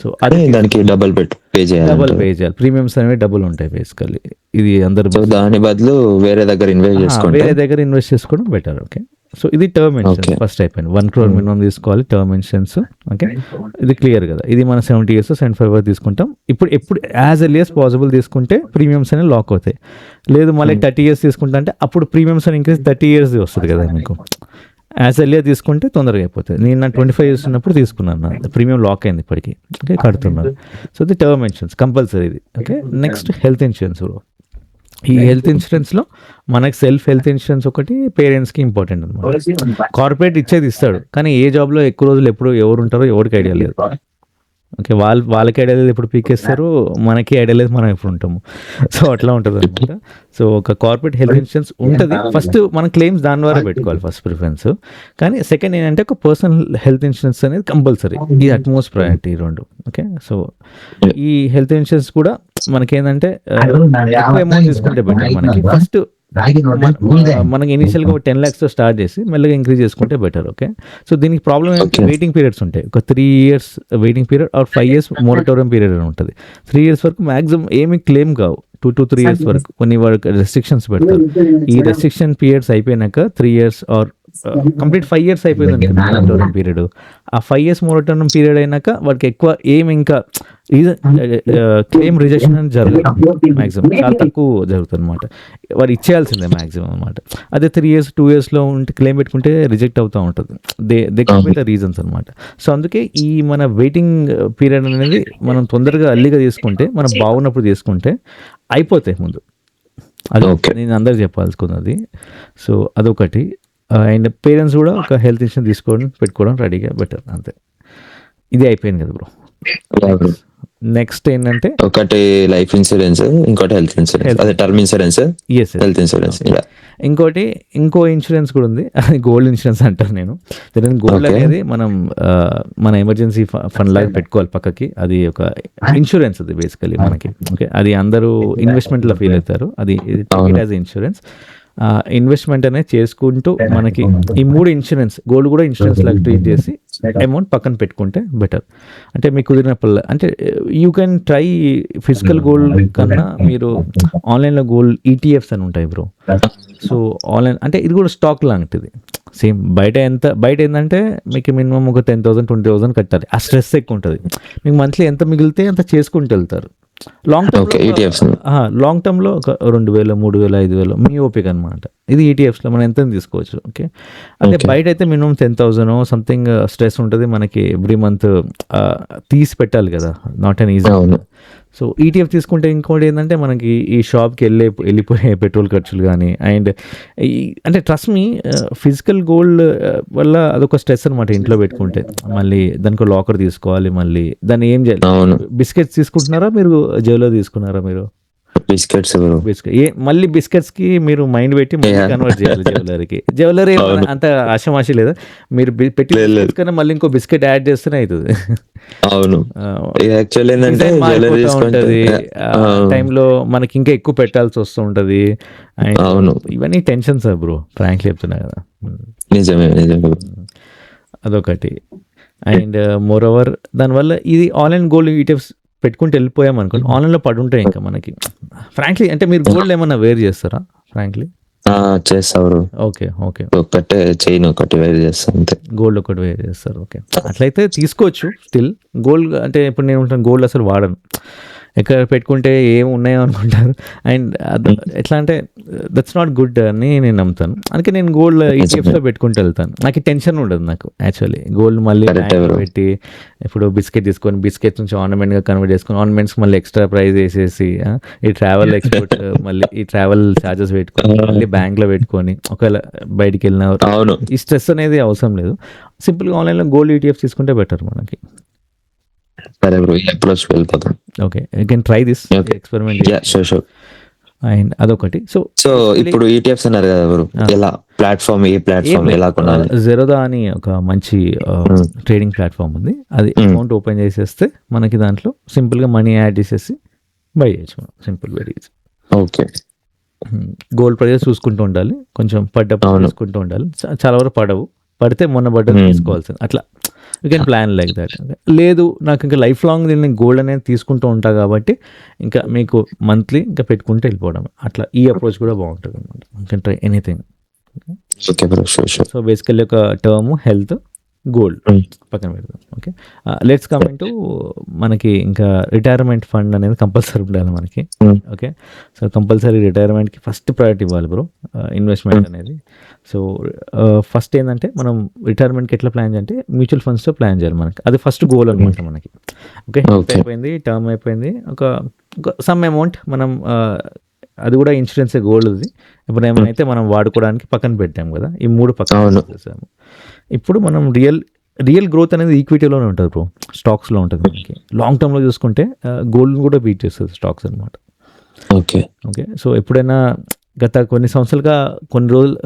సో అది దానికి డబుల్ పే చేయాలి. డబుల్ పే చేయాలి. ప్రీమియమ్స్ అనేవి డబుల్ ఉంటాయి బేసికల్లీ. ఇది అందరు సో దాని బదులు వేరే దగ్గర ఇన్వెస్ట్ చేసుకుంటే వేరే దగ్గర ఇన్వెస్ట్ చేసుకోవడం బెటర్. ఓకే, సో ఇది టర్మ్ ఇన్సూరెన్స్ ఫస్ట్ అయిపోయింది. 1 crore మినిమం తీసుకోవాలి టర్మ్ ఇన్సూరెన్స్. ఓకే, ఇది క్లియర్ కదా. ఇది మనం 70 years 75 years తీసుకుంటాం. ఎప్పుడు యాజ్ ఎర్లీ యాజ్ పాసిబుల్ తీసుకుంటే ప్రీమియమ్స్ అనేవి లాక్ అవుతాయి. లేదు మళ్ళీ 30 years తీసుకుంటా అంటే అప్పుడు ప్రీమియమ్స్ అని ఇంక్రీజ్ 30 years వస్తుంది కదా మీకు. యాజ్ ఎర్లీగా తీసుకుంటే తొందరగా అయిపోతుంది. నేను నా 25 years ఉన్నప్పుడు తీసుకున్నాను, నా ప్రీమియం లాక్ అయింది ఇప్పటికి. ఓకే, కడుతున్నాను. సో ఇది టర్మ్ ఇన్సూరెన్స్ కంపల్సరీ ఇది. Okay, next health insurance. ఈ హెల్త్ ఇన్సూరెన్స్లో మనకి సెల్ఫ్ హెల్త్ ఇన్సూరెన్స్ ఒకటి పేరెంట్స్కి ఇంపార్టెంట్ అనమాట. కార్పొరేట్ ఇచ్చేది ఇస్తాడు, కానీ ఏ జాబ్లో ఎక్కువ రోజులు ఎవరు ఉంటారో ఎవరికి ఐడియా లేదు. ఓకే, వాళ్ళకి ఐడియా లేదు ఎప్పుడు పీకేస్తారు, మనకి ఐడియా లేదు మనం ఎప్పుడు ఉంటాము. సో అట్లా ఉంటుంది అనమాట. సో ఒక కార్పొరేట్ హెల్త్ ఇన్సూరెన్స్ ఉంటుంది. ఫస్ట్ మన క్లెయిమ్స్ దాని ద్వారా పెట్టుకోవాలి ఫస్ట్ ప్రిఫరెన్స్. కానీ సెకండ్ ఏంటంటే ఒక పర్సనల్ హెల్త్ ఇన్సూరెన్స్ అనేది కంపల్సరీ. ఇది అట్మోస్ట్ ప్రయారిటీ రెండు. ఓకే, సో ఈ హెల్త్ ఇన్సూరెన్స్ కూడా మనకేంటంటే ఎక్కువ అమౌంట్ తీసుకుంటే బెటర్. మనకి ఫస్ట్ మనకి ఇనిషియల్గా 10 lakhs స్టార్ట్ చేసి మెల్లగా ఇంక్రీజ్ చేసుకుంటే బెటర్. ఓకే, సో దీనికి ప్రాబ్లమ్ ఏంటంటే వెయిటింగ్ పీరియడ్స్ ఉంటాయి. ఒక 3 years waiting period are 5 years moratorium period అని ఉంటుంది. 3 years వరకు మ్యాక్సిమం ఏమి క్లెయిమ్ కావు. 2 to 3 years వరకు కొన్ని రెస్ట్రిక్షన్స్ పెడతారు. ఈ రెస్ట్రిక్షన్ పీరియడ్స్ అయిపోయినాక 3 years ఆర్ కంప్లీట్ 5 years అయిపోయింది మోరటోరియం పీరియడ్. ఆ 5 years మోరటోరియం పీరియడ్ అయినాక వాడికి ఎక్కువ ఏమి ఇంకా క్లెయిమ్ రిజెక్షన్ అని జరగదు. మ్యాక్సిమం చాలా తక్కువ జరుగుతుంది అనమాట. వాడు ఇచ్చేయాల్సిందే మ్యాక్సిమం అనమాట. అదే 3 years 2 yearsలో ఉంటే క్లెయిమ్ పెట్టుకుంటే రిజెక్ట్ అవుతూ ఉంటుంది. దే కెన్ ద రీజన్స్ అనమాట. సో అందుకే ఈ మన వెయిటింగ్ పీరియడ్ అనేది మనం తొందరగా అల్లిగా తీసుకుంటే, మనం బాగున్నప్పుడు తీసుకుంటే అయిపోతాయి ముందు. అది నేను అందరికి చెప్పాల్సుకున్నది. సో అదొకటి. అండ్ పేరెంట్స్ కూడా ఒక హెల్త్ ఇన్సూరెన్స్ పెట్టుకోవడం రెడీగా బెటర్. అంతే, ఇది అయిపోయింది కదా బ్రో. నెక్స్ట్ ఏంటంటే ఒకటి లైఫ్ ఇన్సూరెన్స్, ఇంకోటి హెల్త్ ఇన్సూరెన్స్. అదే టర్మ్ ఇన్సూరెన్స్, హెల్త్ ఇన్సూరెన్స్. ఇంకో ఇన్సూరెన్స్ కూడా ఉంది, అది గోల్డ్ ఇన్సూరెన్స్ అంటారు నేను. గోల్డ్ అనేది మనం మన ఎమర్జెన్సీ ఫండ్ లాగా పెట్టుకోవాలి పక్కకి. అది ఒక ఇన్సూరెన్స్ అది బేసికలీ మనకి. ఓకే, అది అందరూ ఇన్వెస్ట్మెంట్లో ఫీల్ అవుతారు. అది యాజ్ ఇన్సూరెన్స్. ఇన్వెస్ట్మెంట్ అనేది చేసుకుంటూ మనకి ఈ 3 ఇన్సూరెన్స్, గోల్డ్ కూడా ఇన్సూరెన్స్ లాగా ట్రీట్ చేసి అమౌంట్ పక్కన పెట్టుకుంటే బెటర్. అంటే మీకు కుదిరినప్పుడు అంటే you can try physical gold కన్నా మీరు ఆన్లైన్లో గోల్డ్ ETFs అని ఉంటాయి బ్రో. సో ఆన్లైన్ అంటే ఇది కూడా స్టాక్ లాంటిది సేమ్. బయట ఏంటంటే మీకు మినిమం ఒక 10,000 20,000 కట్టాలి. ఆ స్ట్రెస్ ఎక్కువ ఉంటుంది. మీకు మంత్లీ ఎంత మిగిలితే అంత చేసుకుంటూ వెళ్తారు. లాంగ్ టర్మ్లో ఒక 2,000 3,000 5,000 మీ ఓపిక అనమాట. ఇది ETFsలో మనం ఎంత తీసుకోవచ్చు. ఓకే, అంటే బయట అయితే మినిమం 10,000 సంథింగ్ స్ట్రెస్ ఉంటుంది మనకి. ఎవ్రీ మంత్ తీసి పెట్టాలి కదా, not an easy. So ETF తీసుకుంటే ఇంకోటి ఏంటంటే మనకి ఈ షాప్కి వెళ్ళిపోయే పెట్రోల్ ఖర్చులు కానీ, అండ్ అంటే ట్రస్ట్ మీ ఫిజికల్ గోల్డ్ వల్ల అదొక స్ట్రెస్ అనమాట. ఇంట్లో పెట్టుకుంటే మళ్ళీ దానికి లాకర్ తీసుకోవాలి, మళ్ళీ దాన్ని ఏం చేయాలి. బిస్కెట్స్ తీసుకుంటున్నారా మీరు, జైల్లో తీసుకున్నారా మీరు? Biscuits bro. మళ్ళీ బిస్కెట్స్ కి మీరు మైండ్ పెట్టి మళ్ళీ Yeah. కన్వర్ట్ చేయాలి జ్యువెలరీ అవును. అంత ఆశమాషి లేదా, మీరు పెట్టి లేదు, లేదు. బిస్కెట్స్ కన్నా మళ్ళీ ఇంకో బిస్కెట్ యాడ్ చేస్తేనే అవుతుంది. అవును. యాక్చువల్ ఏంటంటే డిజైన్ జ్యువెలరీ మారిపోతూ తీసుకుంటే ఉంటది, టైంలో మనకి ఇంకా ఎక్కువ పెట్టాల్సి వస్తూ ఉంటది. And అవును. ఇవన్నీ టెన్షన్స్ బ్రో, ఫ్రాంక్లీ చెప్తున్నా కదా. నిజమే బ్రో. అదొకటి. అండ్ మోర్ ఓవర్ దానివల్ల ఇది ఆన్లైన్ గోల్డ్ ఈటీఎఫ్స్ పెట్టుకుంటూ వెళ్ళిపోయాం అనుకోండి, ఆన్లైన్లో పడుంటాయి ఇంకా మనకి. ఫ్రాంక్లీ అంటే మీరు గోల్డ్ ఏమన్నా వేర్ చేస్తారా ఫ్రాంక్లీ? చేస్తా బ్రో. Okay, okay. ఒకటే చైన్ ఒకటి వేర్ చేస్తా అంతే. గోల్డ్ ఒకటి వేర్ చేస్తారు, ఓకే. అట్లయితే తీసుకోవచ్చు స్టిల్. గోల్డ్ అంటే ఇప్పుడు నేను ఉంటాను, గోల్డ్ అసలు వాడను. ఎక్కడ పెట్టుకుంటే ఏం ఉన్నాయో అనుకుంటారు. అండ్ ఎట్లా అంటే దట్స్ నాట్ గుడ్ అని నేను నమ్ముతాను. అందుకే నేను గోల్డ్ ఈటీఎఫ్స్లో పెట్టుకుంటూ వెళ్తాను. నాకు టెన్షన్ ఉండదు నాకు యాక్చువల్లీ. గోల్డ్ మళ్ళీ Correct, బ్యాంక్లో bro. పెట్టి ఇప్పుడు బిస్కెట్ తీసుకొని బిస్కెట్ నుంచి ఆర్నమెంట్గా కన్వర్ట్ చేసుకొని ఆర్నమెంట్స్కి మళ్ళీ ఎక్స్ట్రా ప్రైస్ వేసేసి ఈ ట్రావెల్ ఎక్స్పోర్ట్ మళ్ళీ ఈ ట్రావెల్ ఛార్జెస్ పెట్టుకొని మళ్ళీ బ్యాంక్లో పెట్టుకొని ఒకవేళ బయటికి వెళ్ళిన అవును. ఈ స్ట్రెస్ అనేది అవసరం లేదు. సింపుల్గా ఆన్లైన్లో గోల్డ్ ఈటీఎఫ్ తీసుకుంటే బెటర్ మనకి. సరే బ్రో, ఈ అప్రోచ్ వెళ్ళిపోతాం. Okay, you can try this Okay. Experiment. Sure. And అదొకటి. సో ఇప్పుడు ఈటీఎఫ్స్ అన్నారు కదా బ్రో, ఎలా ప్లాట్ఫామ్, ఏ ప్లాట్ఫామ్ ఎలా కొనాలి? జెరోదా అని ఒక మంచి ట్రేడింగ్ ప్లాట్ఫామ్ ఉంది. అది అకౌంట్ ఓపెన్ చేసేస్తే మనకి దాంట్లో సింపుల్గా మనీ యాడ్ చేసేసి బై చేయొచ్చు మనం. Simple, very easy. Okay. Gold prices చూసుకుంటూ ఉండాలి, కొంచెం పడ్డప్పుడు అవును. చూసుకుంటూ ఉండాలి. చాలా వరకు పడవు, పడితే మొన్న పడ్డది తీసుకోవాల్సింది. అట్లా you can plan like that. లేదు నాకు ఇంకా లైఫ్ లాంగ్ నేను గోల్డ్ అనేది తీసుకుంటూ ఉంటా కాబట్టి ఇంకా మీకు మంత్లీ ఇంకా పెట్టుకుంటూ వెళ్ళిపోవడం, అట్లా ఈ అప్రోచ్ కూడా బాగుంటుంది అనమాట. You can try anything. Okay bro, sure. So basically ఒక టర్మ్ హెల్త్ గోల్డ్ పక్కన పెడదాం. ఓకే, లెట్స్ కమ్ టు మనకి ఇంకా రిటైర్మెంట్ ఫండ్ అనేది కంపల్సరీ ఉండాలి మనకి. ఓకే, సో కంపల్సరీ రిటైర్మెంట్కి ఫస్ట్ ప్రయారిటీ ఇవ్వాలి బ్రో, ఇన్వెస్ట్మెంట్ అనేది. సో ఫస్ట్ ఏంటంటే మనం రిటైర్మెంట్కి ఎట్లా ప్లాన్ చేయాలంటే మ్యూచువల్ ఫండ్స్తో ప్లాన్ చేయాలి మనకి. అది ఫస్ట్ గోల్ అనమాట మనకి. ఓకే, అయిపోయింది, టర్మ్ అయిపోయింది, ఒక సమ్ అమౌంట్ మనం అది కూడా ఇన్సూరెన్స్ గోల్డ్ది ఇప్పుడు ఏమైతే మనం వాడుకోవడానికి పక్కన పెట్టాం కదా, ఈ మూడు పక్కన చేసాము. ఇప్పుడు మనం రియల్ గ్రోత్ అనేది ఈక్విటీలోనే ఉంటుంది బ్రో, స్టాక్స్లో ఉంటుంది మనకి. లాంగ్ టర్మ్లో చూసుకుంటే గోల్డ్ కూడా బీట్ చేస్తుంది స్టాక్స్ అనమాట. ఓకే. ఓకే, సో ఎప్పుడైనా గత కొన్ని సంవత్సరాలుగా కొన్ని రోజులు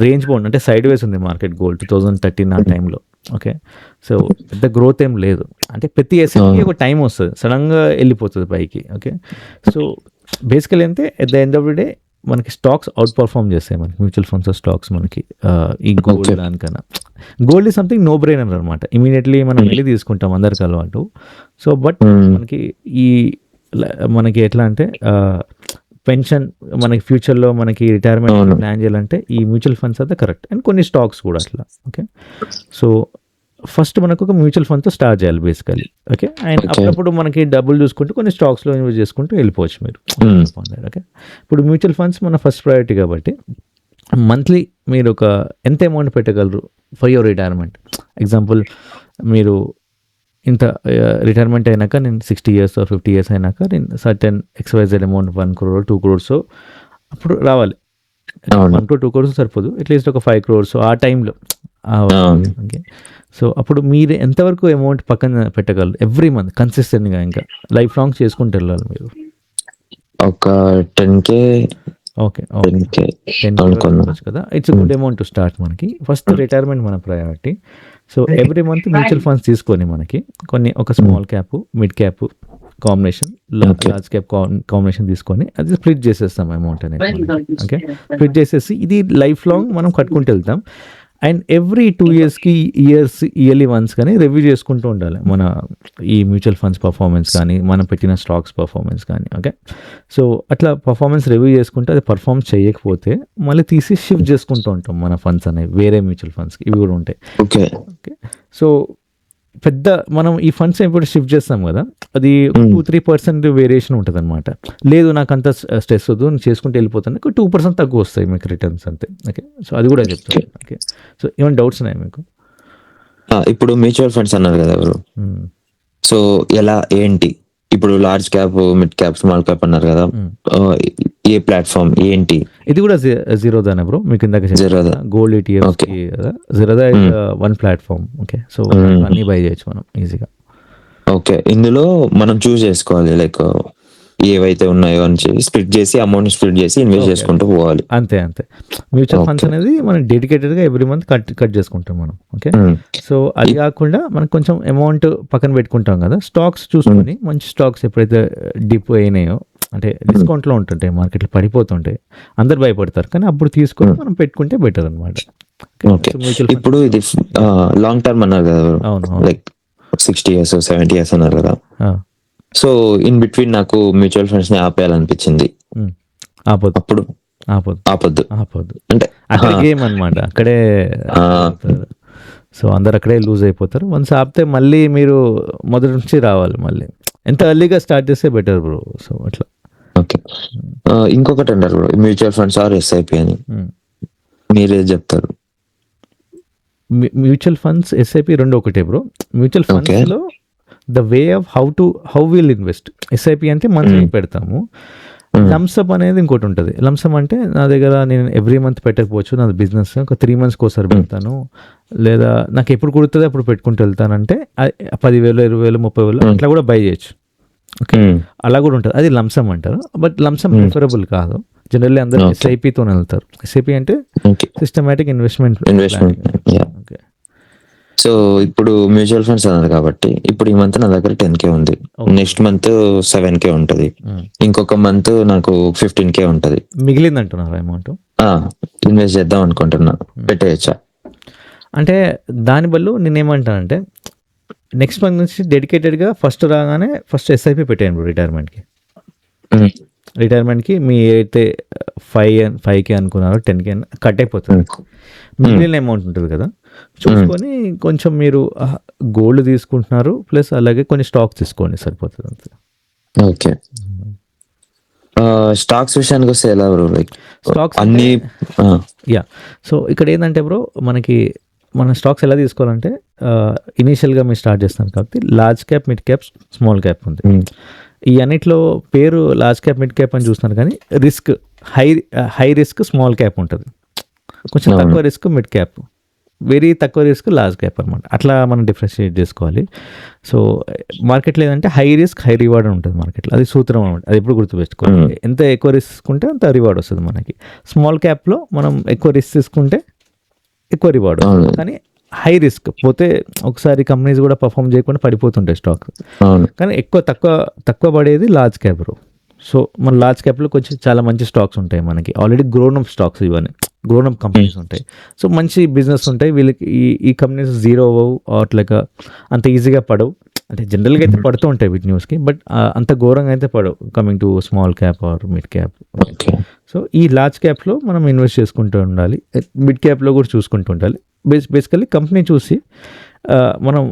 రేంజ్ బౌండ్ అంటే సైడ్ వేస్ ఉంది మార్కెట్ గోల్డ్ 2013 ఆ టైంలో. ఓకే, సో పెద్ద గ్రోత్ ఏం లేదు. అంటే ప్రతి ఎస్ఎస్కి ఒక టైం వస్తుంది, సడన్గా వెళ్ళిపోతుంది పైకి. ఓకే, సో బేసికలీ అంటే at the end of the day మనకి స్టాక్స్ అవుట్ పర్ఫార్మ్ చేస్తాయి మనకి, మ్యూచువల్ ఫండ్స్ స్టాక్స్ మనకి ఈ గోల్డ్ దానికన్నా. Gold is something no brainer అనమాట, ఇమీడియట్లీ మనం వెళ్ళి తీసుకుంటాం అందరికి అలవాటు. సో బట్ మనకి ఎట్లా అంటే పెన్షన్ మనకి ఫ్యూచర్లో మనకి రిటైర్మెంట్ ప్లాన్ చేయాలంటే ఈ మ్యూచువల్ ఫండ్స్ అయితే కరెక్ట్. అండ్ కొన్ని స్టాక్స్ కూడా అట్లా. ఓకే, సో ఫస్ట్ మనకు ఒక మ్యూచువల్ ఫండ్తో స్టార్ట్ చేయాలి బేసికలీ. ఓకే, అండ్ అప్పుడప్పుడు మనకి డబ్బులు చూసుకుంటూ కొన్ని స్టాక్స్లో ఇన్వెస్ట్ చేసుకుంటూ వెళ్ళిపోవచ్చు మీరు. ఓకే, ఇప్పుడు మ్యూచువల్ ఫండ్స్ మన ఫస్ట్ ప్రయారిటీ కాబట్టి మంత్లీ మీరు ఒక ఎంత అమౌంట్ పెట్టగలరు ఫర్ యువర్ రిటైర్మెంట్. ఎగ్జాంపుల్ మీరు ఇంత రిటైర్మెంట్ అయినాక నేను 60 years or 50 years అయినాక నేను certain XYZ amount 1 crore 2 crores అప్పుడు రావాలి. 1 to 2 crores సరిపోదు, అట్లీస్ట్ ఒక 5 crores ఆ టైంలో. ఓకే, సో అప్పుడు మీరు ఎంతవరకు అమౌంట్ పక్కన పెట్టగలరు ఎవ్రీ మంత్ కన్సిస్టెంట్గా, ఇంకా లైఫ్ లాంగ్ చేసుకుంటూ వెళ్ళాలి మీరు? ఒక 10K. ఓకే, 10 కదా, it's good amount to start మనకి. ఫస్ట్ రిటైర్మెంట్ మన priority. So every month mutual funds తీసుకొని మనకి కొన్ని ఒక small cap, mid cap combination, large cap combination తీసుకొని అది స్ప్లిట్ చేసేస్తాం అమౌంట్ అనేది. ఓకే, స్ప్లిట్ చేసేసి ఇది లైఫ్ లాంగ్ మనం కట్టుకుంటూ వెళ్తాం. అండ్ ఎవ్రీ 2 yearsకి ఇయర్లీ వన్స్ కానీ రివ్యూ చేసుకుంటూ ఉండాలి మన ఈ మ్యూచువల్ ఫండ్స్ పర్ఫార్మెన్స్ కానీ మనం పెట్టిన స్టాక్స్ పర్ఫార్మెన్స్ కానీ. ఓకే, సో అట్లా పర్ఫార్మెన్స్ రివ్యూ చేసుకుంటే అది పర్ఫార్మ్ చేయకపోతే మళ్ళీ తీసి షిఫ్ట్ చేసుకుంటూ ఉంటాం మన ఫండ్స్ అనేవి వేరే మ్యూచువల్ ఫండ్స్కి, ఇవి కూడా ఉంటాయి. ఓకే, సో పెద్ద మనం ఈ ఫండ్స్ ఎప్పుడు షిఫ్ట్ చేస్తాం కదా, అది 2-3% వేరియేషన్ ఉంటుంది అనమాట. లేదు నాకు అంత స్ట్రెస్ వద్దు, నేను చేసుకుంటూ వెళ్ళిపోతాను, 2% తక్కువ వస్తాయి మీకు రిటర్న్స్ అంతే. ఓకే, సో అది కూడా చెప్తాను. ఓకే, సో ఏమైనా డౌట్స్ ఉన్నాయా మీకు? ఇప్పుడు మ్యూచువల్ ఫండ్స్ అన్నారు కదా ఎవరు, సో ఎలా ఏంటి ఇప్పుడు large cap, mid cap, small cap అన్నారు కదా, ఏ ప్లాట్ఫామ్ ఏంటి? ఇది కూడా జీరోదానే బ్రో, మీకు ఇందాక gold ETF Zerodha one platform. Okay, so అన్ని బై చేయొచ్చు మనం ఈజీగా. ఓకే, ఇందులో మనం చూస్ చేసుకోవాలి లైక్ ఏవైతే ఉన్నాయో అని స్ప్లిట్ చేసి అమౌంట్ స్ప్లిట్ చేసి ఇన్వెస్ట్ ఓకే. చేసుకుంటూ పోవాలి. అంతే. Mutual funds okay. అనేది మనం డెడికేటెడ్‌గా ఎవ్రీ మంత్ కట్ చేసుకుంటాం మనం. ఓకే. హ్మ్. సో, అది ఇప్ కాకుండా మనం కొంచెం అమౌంట్ పక్కన పెట్టుకుంటాం కదా! స్టాక్స్ హ్మ్. చూసుకొని మంచి స్టాక్స్ ఎప్పుడైతే డిప్ అయినాయో అంటే హ్మ్. డిస్కౌంట్‌లో ఉంటుంటాయి మార్కెట్‌లో పడిపోతుంటాయి. అందరూ భయపడతారు. కానీ అప్పుడు తీసుకొని హ్మ్. మనం పెట్టుకుంటే బెటర్ అనమాట. ఓకే. ఓకే. సో, మ్యూచువల్ ఇప్పుడు ఫండ్స్‌లో ఇది యాహ్! లాంగ్ టర్మ్ అన్నారు కదా! అవును. లైక్ 60 ఇయర్స్, 70 ఇయర్స్ అన్నారు కదా! ఆ! సో, ఇన్ బిట్వీన్ నాకు మ్యూచువల్ ఫండ్స్‌ని ఆపేయాలనిపించింది. హ్మ్. ఆపొద్దు. అప్పుడు ఆపొద్దు. ఆపొద్దు. ఆపొద్దు. అంటే అక్కడే ఆ! గేమ్ అనమాట. అక్కడే ఆ! ఇదవుతారు. సో, అందరూ అక్కడే లూజ్ అయిపోతారు. వన్స్ ఆపితే మళ్ళీ మీరు మొదటి నుంచి రావాలి మళ్ళీ. ఎంత ఎర్లీగా స్టార్ట్ చేస్తే బెటర్ బ్రో. సో, అట్లా. ఓకే. హ్మ్. ఇంకొకటి అంటారు మ్యూచువల్ ఫండ్స్ ఆర్ ఎస్ఐపి అని. హ్మ్. మీరేది చెప్తారు? మ్యూచువల్ ఫండ్స్, ఎస్ఐపి 2 ఒకటే బ్రో. Mutual okay. ఫండ్స్‌లో the way of how will invest. SIP అంటే మంత్లీ హ్మ్. పెడతాము. హ్మ్. లంసమ్ అనేది ఇంకోటి ఉంటది. లంసమ్ అంటే నా దగ్గర నేను ఎవ్రీ మంత్ పెట్టకపోవచ్చు. నాది బిజినెస్. ఒక 3 మంత్స్‌కి ఒకసారి హ్మ్. పెడతాను. లేదా నాకు ఎప్పుడు కుదురుతదో అప్పుడు పెట్టుకుంటూ వెళ్తానంటే 10,000, 20,000, 30,000 హ్మ్. అట్లా కూడా బై చేయొచ్చు. ఓకే. హ్మ్. అలా కూడా ఉంటది. అది లంసమ్ అంటారు. బట్ లంసమ్ హ్మ్. ప్రిఫరబుల్ కాదు. జనరల్లీ అందరూ ఓకే. ఎస్ఐపితోనే వెళ్తారు. ఎస్ఐపి అంటే okay. Systematic investment investment. Planning. Yeah! Okay. So, ఇప్పుడు మ్యూచువల్ ఫండ్స్ అన్నారు కాబట్టి, ఇప్పుడు ఈ మంత్ నా దగ్గర 10,000 ఉంది. ఓకే. నెక్స్ట్ మంత్ 7,000 ఉంటది. హ్మ్. ఇంకొక మంత్ నాకు 15,000 ఉంటది. మిగిలిందంటున్నారా అమౌంట్? ఆ! ఇన్వెస్ట్ చేద్దాం అనుకుంటున్నా. హ్మ్. పెట్టేయచ్చా? అంటే దాని బదులు నేనేమంటానంటే నెక్స్ట్ మంత్ నుంచి డెడికేటెడ్‌గా ఫస్ట్ రాగానే ఫస్ట్ ఎస్ఐపి పెట్టేయండి బ్రో రిటైర్మెంట్‌కి. హ్మ్. రిటైర్మెంట్‌కి మీ ఏదైతే 5కే అనుకున్నారో 10కే కట్ అయిపోతది. హ్మ్. హ్మ్. మిగిలిన అమౌంట్ ఉంటది కదా! హ్మ్. చూసుకొని కొంచెం మీరు గోల్డ్ తీసుకుంటున్నారు. ప్లస్ అలాగే కొన్ని స్టాక్స్ తీసుకోండి సరిపోతది అంతే. ఓకే. హ్మ్. స్టాక్స్ విషయానికొస్తే ఎలా బ్రో? లైక్ స్టాక్స్ అంటే అన్నీ ఆ! యాహ్! సో, ఇక్కడేందంటే బ్రో మనకి మన స్టాక్స్ ఎలా తీసుకోవాలంటే ఇనీషియల్‌గా మీరు స్టార్ట్ చేస్తున్నారు కాబట్టి large cap, mid cap, small cap ఉంది. హ్మ్. ఈ అన్నిట్లో పేరు లార్జ్ క్యాప్, మిడ్ క్యాప్ అని చూస్తున్నారు కానీ risk high high risk small cap ఉంటది. కొంచెం అవును. తక్కువ రిస్క్ మిడ్ క్యాప్. వెరీ తక్కువ రిస్క్ లార్జ్ క్యాప్ అనమాట. అట్లా మనం డిఫరెన్షియేట్ చేసుకోవాలి. సో, మార్కెట్‌లో ఏదంటే హై రిస్క్, హై రివార్డ్ అని ఉంటది మార్కెట్‌లో. అది సూత్రం అనమాట. అది ఎప్పుడు గుర్తుపెట్టుకోవాలి. హ్మ్. ఎంత ఎక్కువ రిస్క్ తీసుకుంటే అంత రివార్డ్ వస్తది మనకి. స్మాల్ క్యాప్‌లో మనం ఎక్కువ రిస్క్ తీసుకుంటే ఎక్కువ రివార్డ్ వస్తది. అవును. కానీ హై రిస్క్ పోతే ఒకసారి కంపెనీస్ కూడా పర్ఫార్మ్ చేయకుండా పడిపోతుంటాయి స్టాక్. అవును. కానీ తక్కువ పడేది లార్జ్ క్యాప్ బ్రో. సో, మన లార్జ్ క్యాప్‌లో కొంచెం చాలా మంచి స్టాక్స్ ఉంటాయి మనకి. ఆల్రెడీ గ్రోన్ అప్ స్టాక్స్ ఇవన్నీ. గ్రోన్ అప్ హ్మ్. కంపెనీస్ ఉంటాయి. సో, మంచి బిజినెస్ ఉంటాయి. వీళ్ళకి ఈ కంపెనీస్ జీరో అవ్వవు. అట్లా అంత ఈజీగా పడవు. అంటే జనరల్‌గా అయితే పడుతూ ఉంటాయి వీటి న్యూస్‌కి. బట్ అంత ఘోరంగా అయితే పడవు. Coming to small cap or mid cap. Okay. So, ఈ లార్జ్ క్యాప్‌లో మనం ఇన్వెస్ట్ చేసుకుంటూ ఉండాలి. మిడ్ క్యాప్‌లో కూడా చూసుకుంటూ ఉండాలి. బేసికల్లీ కంపెనీ చూసి మనం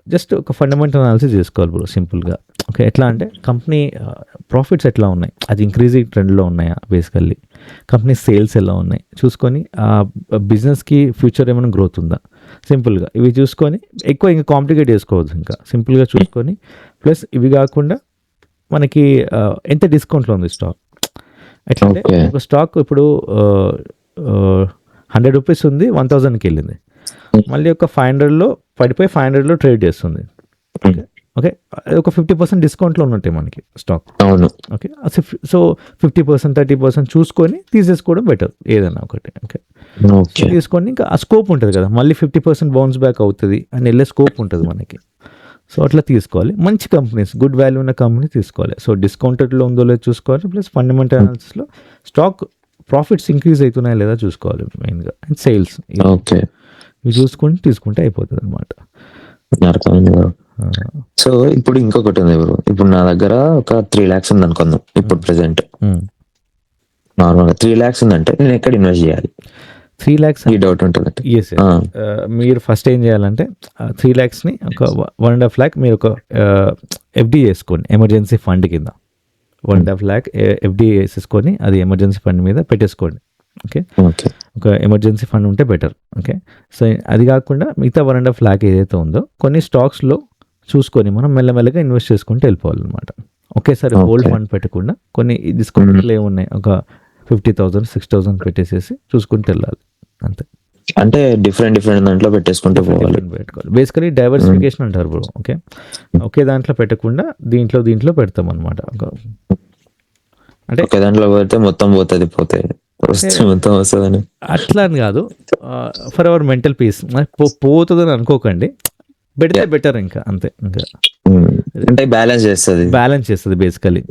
జస్ట్ ఒక ఫండమెంటల్ అనాలిసిస్ చేసుకోవాలి బ్రో సింపుల్‌గా. ఓకే. ఎట్లా అంటే కంపెనీ ప్రాఫిట్స్ ఎట్లా ఉన్నాయి? అది ఇంక్రీజింగ్ ట్రెండ్‌లో ఉన్నాయా బేసికల్లీ? కంపెనీ సేల్స్ ఎలా ఉన్నాయి? చూసుకొని బిజినెస్‌కి ఫ్యూచర్ ఏమైనా గ్రోత్ ఉందా? సింపుల్‌గా ఇవి చూసుకొని ఎక్కువ ఇంకా కాంప్లికేట్ చేసుకోవద్దు ఇంకా. సింపుల్‌గా చూసుకొని ప్లస్ ఇవి కాకుండా మనకి ఎంత డిస్కౌంట్‌లో ఉంది స్టాక్? ఎట్లా అంటే ఓకే. ఒక స్టాక్ ఇప్పుడు ఆహ్, ఆహ్, ₹100 ఉంది. 1000కి వెళ్ళింది. హ్మ్. మళ్ళీ ఒక 500లో పడిపోయి 500లో ట్రేడ్ చేస్తుంది. హ్మ్. ఓకే. ఓకే. అది ఒక 50% డిస్కౌంట్‌లో ఉన్నట్టే మనకి స్టాక్. అవును. ఓకే. సో, 50%, 30% చూసుకొని తీసేసుకోవడం బెటర్ ఏదైనా ఒకటి. ఓకే. So, okay. తీసుకొని ఇంకా ఆ స్కోప్ ఉంటది కదా! మళ్ళీ 50% బౌన్స్ బ్యాక్ అవుతది అని వెళ్ళే స్కోప్ ఉంటది మనకి. సో, అట్లా తీసుకోవాలి. మంచి కంపెనీస్, గుడ్ వాల్యూ ఉన్న కంపెనీ తీసుకోవాలి. సో, డిస్కౌంటెడ్‌లో ఉందో లేదో చూసుకోవాలి. ప్లస్ ఫండమెంటల్ హ్మ్. అనాలిసిస్‌లో స్టాక్ ప్రాఫిట్స్ ఇంక్రీజ్ అవుతున్నాయా లేదా చూసుకోవాలి మెయిన్‌గా. And sales okay. ఇవి చూసుకొని తీసుకుంటే అయిపోతదనమాట. అర్థమైంది బ్రో. ఆ! సో, ఇప్పుడు ఇంకొకటి ఉంది బ్రో. ఇప్పుడు నా దగ్గర ఒక 3 లాక్స్ ఉందనుకుందాం. ఇప్పుడు హ్మ్. ప్రెజెంట్. హ్మ్. నార్మల్‌గా 3 లాక్స్ ఉందంటే నేను ఎక్కడ ఇన్వెస్ట్ చేయాలి? 3 లాక్స్ ఈ అంటే డౌట్ ఉంటదండి. యెస్. ఆ! మీరు ఫస్ట్ ఏం చేయాలంటే 3 లాక్స్‌ని ఒక 1.5 లాక్ మీరు ఒక ఎఫ్‌డి చేసుకోండి ఎమర్జెన్సీ ఫండ్ కింద. హ్మ్. 1.5 లాక్ ఎఫ్‌డి ఏసేసుకొని అది ఎమర్జెన్సీ ఫండ్ మీద పెట్టేసుకోండి. ఓకే. ఓకే. ఒక ఎమర్జెన్సీ ఫండ్ ఉంటే బెటర్. ఓకే. సో, అది కాకుండా మిగతా 1.5 లాక్ ఏదైతే ఉందో కొన్ని స్టాక్స్‌లో చూసుకొని మనం మెల్లమెల్లగా ఇన్వెస్ట్ చేసుకుంటూ వెళ్ళిపోవాలనమాట. ఒకేసారి హోల్ ఓకే. ఫండ్ పెట్టకుండా కొన్ని హ్మ్. డిస్కౌంటెడ్‌లో ఏమున్నాయి ఒక 50,000, 6,000 పెట్టేసేసి చూసుకుంటూ వెళ్ళాలి. అంతే. అంటే డిఫరెంట్ దాంట్లో పెట్టేసుకుంటూ పోవాలి. డిఫరెంట్ పెట్టుకోవాలి. బేసికలీ డైవర్సిఫికేషన్ అంటారు బ్రో. ఓకే, ఒకే దాంట్లో పెట్టకుండా దీంట్లో పెడతాం అనమాట. అంటే ఒక దాంట్లో పెడితే మొత్తం పోతే వస్తే మొత్తం వస్తుందని అట్లా అని కాదు, ఫర్ అవర్ మెంటల్ పీస్. పోతుందని అనుకోకండి, పెడితే బెటర్. ఇంకా అంతే, ఇంకా అంటే బ్యాలెన్స్ చేస్తుంది బేసికలీ.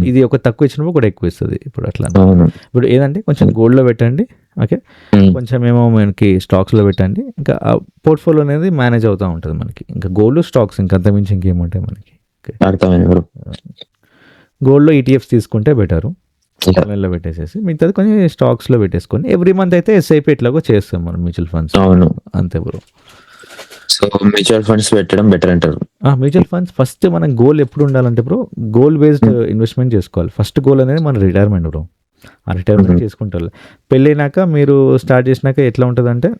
ఇది ఒక తక్కువ ఇచ్చినప్పుడు కూడా ఎక్కువ ఇస్తుంది. ఇప్పుడు అట్లా అవును. ఇప్పుడు ఏదంటే కొంచెం గోల్డ్లో పెట్టండి, ఓకే, కొంచెం ఏమో మనకి స్టాక్స్లో పెట్టండి. ఇంకా పోర్ట్ఫోలియో అనేది మేనేజ్ అవుతూ ఉంటుంది మనకి. ఇంకా గోల్డ్ స్టాక్స్ ఇంకా అంతమించి ఇంకేముంటాయి మనకి. అర్థమైంది బ్రో. గోల్డ్లో ఈటీఎఫ్స్ తీసుకుంటే బెటరు, ఆన్లైన్లో పెట్టేసేసి మిగతాది కొంచెం స్టాక్స్లో పెట్టేసుకొని ఎవ్రీ మంత్ అయితే ఎస్ఐపి ఎట్లాగో చేస్తాం మనం మ్యూచువల్ ఫండ్స్. అవును, అంతే బ్రో. సో మ్యూచువల్ ఫండ్స్ పెట్టడం బెటర్ అంటారు. మ్యూచువల్ ఫండ్స్ ఫస్ట్ మన గోల్ ఎప్పుడు ఉండాలంటే బ్రో, గోల్ బేస్డ్ ఇన్వెస్ట్మెంట్ చేసుకోవాలి. ఫస్ట్ గోల్ అనేది మన రిటైర్మెంట్ బ్రో. ఆ రిటైర్మెంట్ చేసుకుంటారు. పెళ్ళైనాక మీరు స్టార్ట్ చేసినాక ఎట్లా ఉంటుందంటే,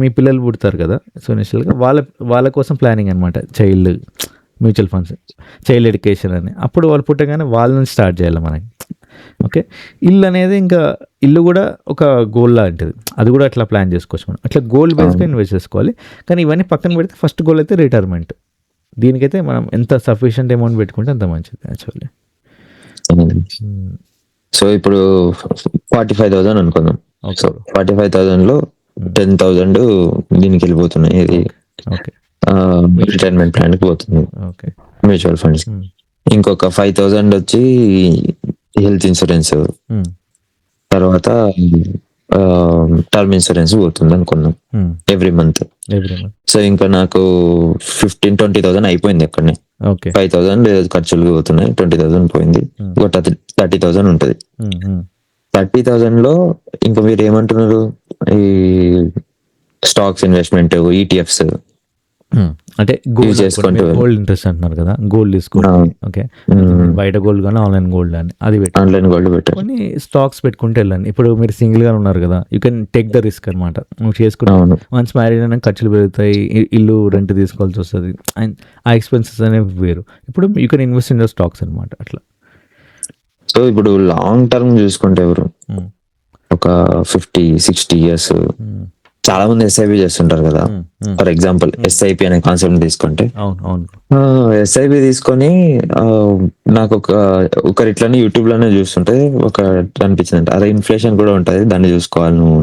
మీ పిల్లలు పుడతారు కదా, సో ఇనిషియల్గా వాళ్ళ కోసం ప్లానింగ్ అనమాట. మ్యూచువల్ ఫండ్స్, చైల్డ్ ఎడ్యుకేషన్ అని. అప్పుడు వాళ్ళు పుట్టగానే వాళ్ళ నుంచి స్టార్ట్ చేయాలి మనకి. ఓకే, ఇల్లు అనేది ఇంకా ఇల్లు కూడా ఒక గోల్ లాంటిది, అది కూడా అట్లా ప్లాన్ చేసుకోవచ్చు మనం. అట్లా గోల్ బేస్గా ఇన్వెస్ట్ చేసుకోవాలి. కానీ ఇవన్నీ పక్కన పెడితే ఫస్ట్ గోల్ అయితే రిటైర్మెంట్. దీనికైతే మనం ఎంత సఫిషియంట్ అమౌంట్ పెట్టుకుంటే అంత మంచిది యాక్చువల్లీ. సో ఇప్పుడు 45,000 అనుకుందాం. సో 45,000లో 10,000 దీనికి వెళ్ళిపోతున్నాయి. ఇది రిటైర్మెంట్ ప్లాన్ కి పోతుంది మ్యూచువల్ ఫండ్స్. ఇంకొక 5,000 వచ్చి హెల్త్ ఇన్సూరెన్స్, తర్వాత టర్మ్ ఇన్సూరెన్స్ పోతుంది అనుకున్నాం ఎవ్రీ మంత్. సో ఇంకా నాకు 15,000-20,000 అయిపోయింది అక్కడనే. 5,000 ఖర్చులు పోతున్నాయి, 20,000 పోయింది. ఒక 30,000 ఉంటుంది. 30,000లో ఇంకా మీరు ఏమంటున్నారు, ఈ స్టాక్స్ ఇన్వెస్ట్మెంట్, ఈటీఎఫ్స్ అంటే గోల్డ్ ఇంట్రెస్ట్ అంటున్నారు కదా, గోల్డ్ తీసుకోండి. ఓకే, బయట గోల్డ్ కానీ ఆన్లైన్ గోల్డ్ అని, అది ఆన్లైన్ గోల్డ్ పెట్టుకొని స్టాక్స్ పెట్టుకుంటే వెళ్ళండి. ఇప్పుడు మీరు సింగిల్ గా ఉన్నారు కదా, you can take the risk అనమాట. నువ్వు చేసుకున్నావు, వన్స్ మ్యారేజ్ అయినా ఖర్చులు పెరుగుతాయి, ఇల్లు రెంట్ తీసుకోవాల్సి వస్తుంది, అండ్ ఆ ఎక్స్పెన్సెస్ అనేవి వేరు. ఇప్పుడు you can invest in the stocks అనమాట అట్లా. సో ఇప్పుడు లాంగ్ టర్మ్ చూసుకుంటే ఎవరు ఒక 50-60 years చాలా మంది ఎస్ఐపి చేస్తుంటారు కదా. ఫర్ ఎగ్జాంపుల్ ఎస్ఐపి అనే కాన్సెప్ట్ తీసుకుంటే, ఎస్ఐపి తీసుకొని నాకు ఒకరు ఇట్లానే యూట్యూబ్ లోనే చూస్తుంటే ఒక అనిపించింది, అదే ఇన్ఫ్లేషన్ కూడా ఉంటది, దాన్ని చూసుకోవాలి నువ్వు.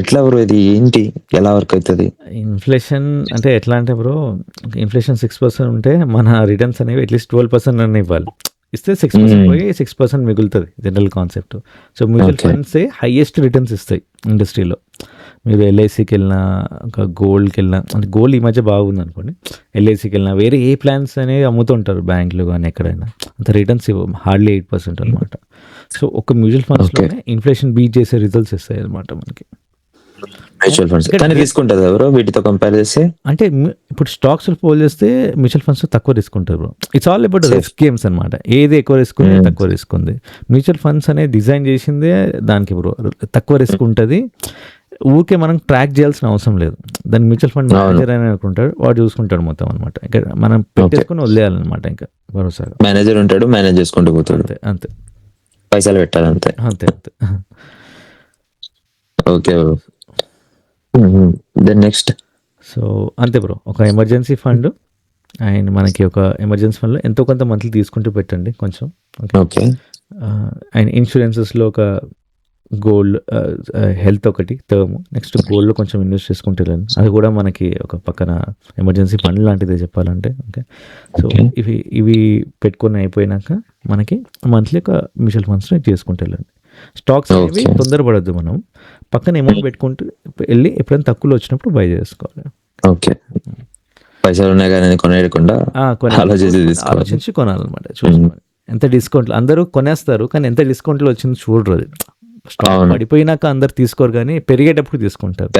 ఎట్లా బ్రో ఇది, ఏంటి, ఎలా వర్క్ అవుతుంది? ఇన్ఫ్లేషన్ అంటే ఎట్లా అంటే బ్రో, ఇన్ఫ్లేషన్ 6% ఉంటే మన రిటర్న్స్ అనేవి అట్లీస్ట్ 12% అని ఇవ్వాలి. ఇస్తే 6% పోయి 6% మిగులుతుంది general concept. So mutual funds highest returns ఇస్తాయి ఇండస్ట్రీలో. మీరు ఎల్ఐసికి వెళ్ళినా, ఒక గోల్డ్కి వెళ్ళినా, అంటే గోల్డ్ ఈ మధ్య బాగుంది అనుకోండి, ఎల్ఐసికి వెళ్ళినా, వేరే ఏ ప్లాన్స్ అనేవి అమ్ముతుంటారు బ్యాంకులు కానీ ఎక్కడైనా, అంత రిటర్న్స్ హార్డ్లీ 8% అనమాట. సో ఒక మ్యూచువల్ ఫండ్స్లోనే ఇన్ఫ్లేషన్ బీట్ చేసే రిజల్ట్స్ ఇస్తాయి అనమాట మనకి. మ్యూచువల్ ఫండ్స్ తీసుకుంటారు ఎవరో వీటితో కంపేర్ చేస్తే, అంటే ఇప్పుడు స్టాక్స్ పోల్ చేస్తే మ్యూచువల్ ఫండ్స్ తక్కువ రిస్క్ ఉంటారు. It's all about risk games అనమాట. ఏది ఎక్కువ రిస్క్ ఉంది, తక్కువ రిస్క్ ఉంది. మ్యూచువల్ ఫండ్స్ అనేది డిజైన్ చేసిందే దానికి బ్రో, తక్కువ రిస్క్ ఉంటుంది. ఊరికే మనం ట్రాక్ చేయాల్సిన అవసరం లేదు. దాన్ని మ్యూచువల్ ఫండ్ మేనేజర్ అని అనుకుంటాడు, వాడు చూసుకుంటాడు మొత్తం అనమాట. ఇంకా మనం పెట్టేసుకుని వదిలేయాలన్నమాట. ఇంకా భరోసాగా మేనేజర్ ఉంటాడు, మేనేజ్ చేసుకుంటూ పోతాడు. అంతే, పైసలు పెట్టాలి అంతే. Okay bro. Then next, so అంతే బ్రో, ఒక ఎమర్జెన్సీ ఫండ్ అండ్ మనకి ఒక ఎమర్జెన్సీ ఫండ్లో ఎంతో కొంత మంత్లీ తీసుకుంటూ పెట్టండి కొంచెం. ఓకే, అండ్ ఇన్సూరెన్సెస్లో ఒక గోల్డ్, హెల్త్ ఒకటి టర్మ్, నెక్స్ట్ గోల్డ్లో కొంచెం ఇన్వెస్ట్ చేసుకుంటే వెళ్ళండి. అది కూడా మనకి ఒక పక్కన ఎమర్జెన్సీ ఫండ్ లాంటిదే చెప్పాలంటే. ఓకే, సో ఇవి పెట్టుకొని అయిపోయినాక మనకి మంత్లీ ఒక మ్యూచువల్ ఫండ్స్లో చేసుకుంటూ వెళ్ళండి. స్టాక్స్ అనేవి తొందరపడద్దు, మనం పక్కన అమౌంట్ పెట్టుకుంటూ వెళ్ళి ఎప్పుడైనా తక్కువలో వచ్చినప్పుడు బై చేసుకోవాలి. ఓకే, పైసలు ఉన్నాయి కానీ కొనేయకుండా ఆలోచించి కొనాలన్నమాట. చూసుకోవాలి ఎంత డిస్కౌంట్లు, అందరూ కొనేస్తారు కానీ ఎంత డిస్కౌంట్లో వచ్చింది చూడరు. అది స్టాక్ పడిపోయినాక అందరు తీసుకోరు కానీ పెరిగేటప్పుడు తీసుకుంటారు.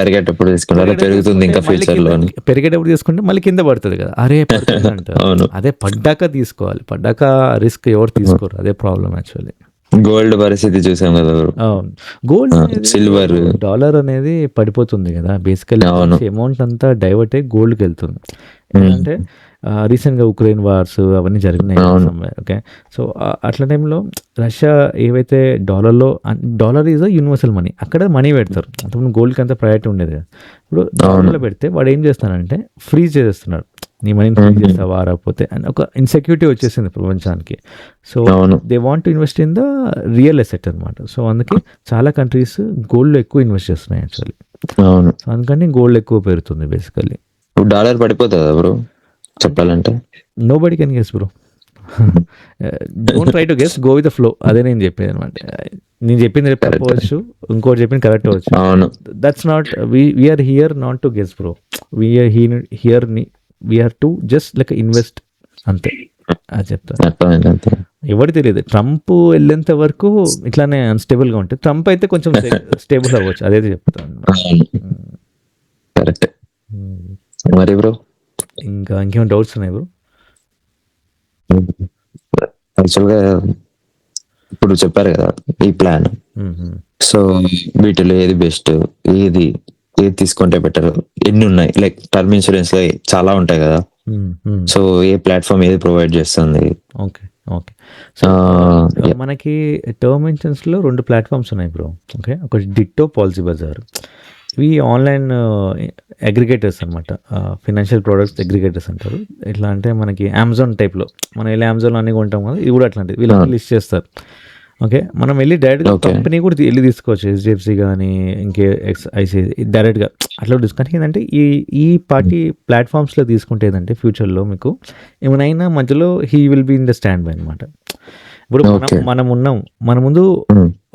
పెరుగుతుంది ఇంకా ఫ్యూచర్ లో, పెరిగేటప్పుడు తీసుకుంటే మళ్ళీ కింద పడుతుంది కదా, అరే పడుతుంది అంటారు. అదే పడ్డాక తీసుకోవాలి, పడ్డాక రిస్క్ ఎవరు తీసుకోరు, అదే ప్రాబ్లం యాక్చువల్లీ. గోల్డ్ పరిస్థితి చూసాం కదా. అవును, గోల్డ్, సిల్వర్, డాలర్ అనేది పడిపోతుంది కదా, బేసికలీ అమౌంట్ అంతా డైవర్ట్ అయ్యి గోల్డ్కి వెళ్తుంది. ఎందుకంటే రీసెంట్గా ఉక్రెయిన్ వార్స్ అవన్నీ జరిగినాయి అవును. ఓకే. సో అట్లా టైంలో రష్యా ఏవైతే dollar is a universal money, అక్కడ మనీ పెడతారు. అంతకుముందు గోల్డ్కి అంత ప్రయారిటీ ఉండేది కదా. ఇప్పుడు డాలర్లో పెడితే వాడు ఏం చేస్తానంటే ఫ్రీజ్ చేసేస్తున్నాడు, నీ మనీని ఫ్రీజ్ చేస్తావా రాకపోతే అని ఒక ఇన్సెక్యూరిటీ వచ్చేసింది ప్రపంచానికి. సో అవును. They want to invest in the real asset అనమాట. సో అందుకే చాలా కంట్రీస్ గోల్డ్లో ఎక్కువ ఇన్వెస్ట్ చేస్తున్నాయి యాక్చువల్లీ. అవును. సో అందుకని గోల్డ్ ఎక్కువ పెరుగుతుంది బేసికల్లీ. ఇప్పుడు డాలర్ పడిపోతుందా బ్రో చెప్పాలంటే? Nobody can guess bro. Don't try to guess, go with the flow. అదే నేను చెప్పేది అనమాట. నేను చెప్పింది తప్పవచ్చు, ఇంకోటి చెప్పింది కరెక్ట్ అవ్వచ్చు. అవును. That's not we're here not to guess bro. We're to just like invest అంతే. అది చెప్తాను. అర్థమైంది అంతే. ఎవరు తెలియదు. ట్రంప్ వెళ్ళేంత వరకు ఇట్లానే అన్స్టేబుల్గా ఉంటుంది. ట్రంప్ అయితే కొంచెం స్టేబుల్ అవ్వచ్చు, అదైతే చెప్తాను. అవును. కరెక్ట్. మరి బ్రో ఇంకేమైనా డౌట్స్ ఉన్నాయి బ్రో? యాక్చువల్గా ఇప్పుడు చెప్పారు కదా ఈ ప్లాన్, సో వీటిలో ఏది బెస్ట్, ఏది తీసుకుంటే బెటర్, ఎన్ని ఉన్నాయి, లైక్ టర్మ్ ఇన్సూరెన్స్ లో చాలా ఉంటాయి కదా, సో ఏ ప్లాట్ఫామ్ ఏది ప్రొవైడ్ చేస్తుంది? Okay okay. సో మనకి టర్మ్ ఇన్సూరెన్స్లో 2 ప్లాట్ఫామ్స్ ఉన్నాయి బ్రో. ఓకే, ఒకటి డిట్టో, పాలసీ బజార్. ఇవి ఆన్లైన్ అగ్రిగేటర్స్ అనమాట, ఫినాన్షియల్ ప్రోడక్ట్స్ అగ్రిగేటర్స్ అంటారు. ఎట్లా అంటే మనకి అమెజాన్ టైప్లో మనం వెళ్ళి అమెజాన్లో అన్నీ కొంటాం కదా, ఇది కూడా అట్లాంటిది. వీళ్ళు లిస్ట్ చేస్తారు. ఓకే, మనం వెళ్ళి డైరెక్ట్గా కంపెనీ కూడా వెళ్ళి తీసుకోవచ్చు, హెచ్డిఎఫ్సి కానీ ఇంకే ఐసిఐసి డైరెక్ట్గా అట్లా తీసుకొని. ఏంటంటే ఈ పార్టీ ప్లాట్ఫామ్స్లో తీసుకుంటే ఏదంటే ఫ్యూచర్లో మీకు ఏమైనా మధ్యలో he will be in the stand by అనమాట. ఇప్పుడు మనం ఉన్నాం, మన ముందు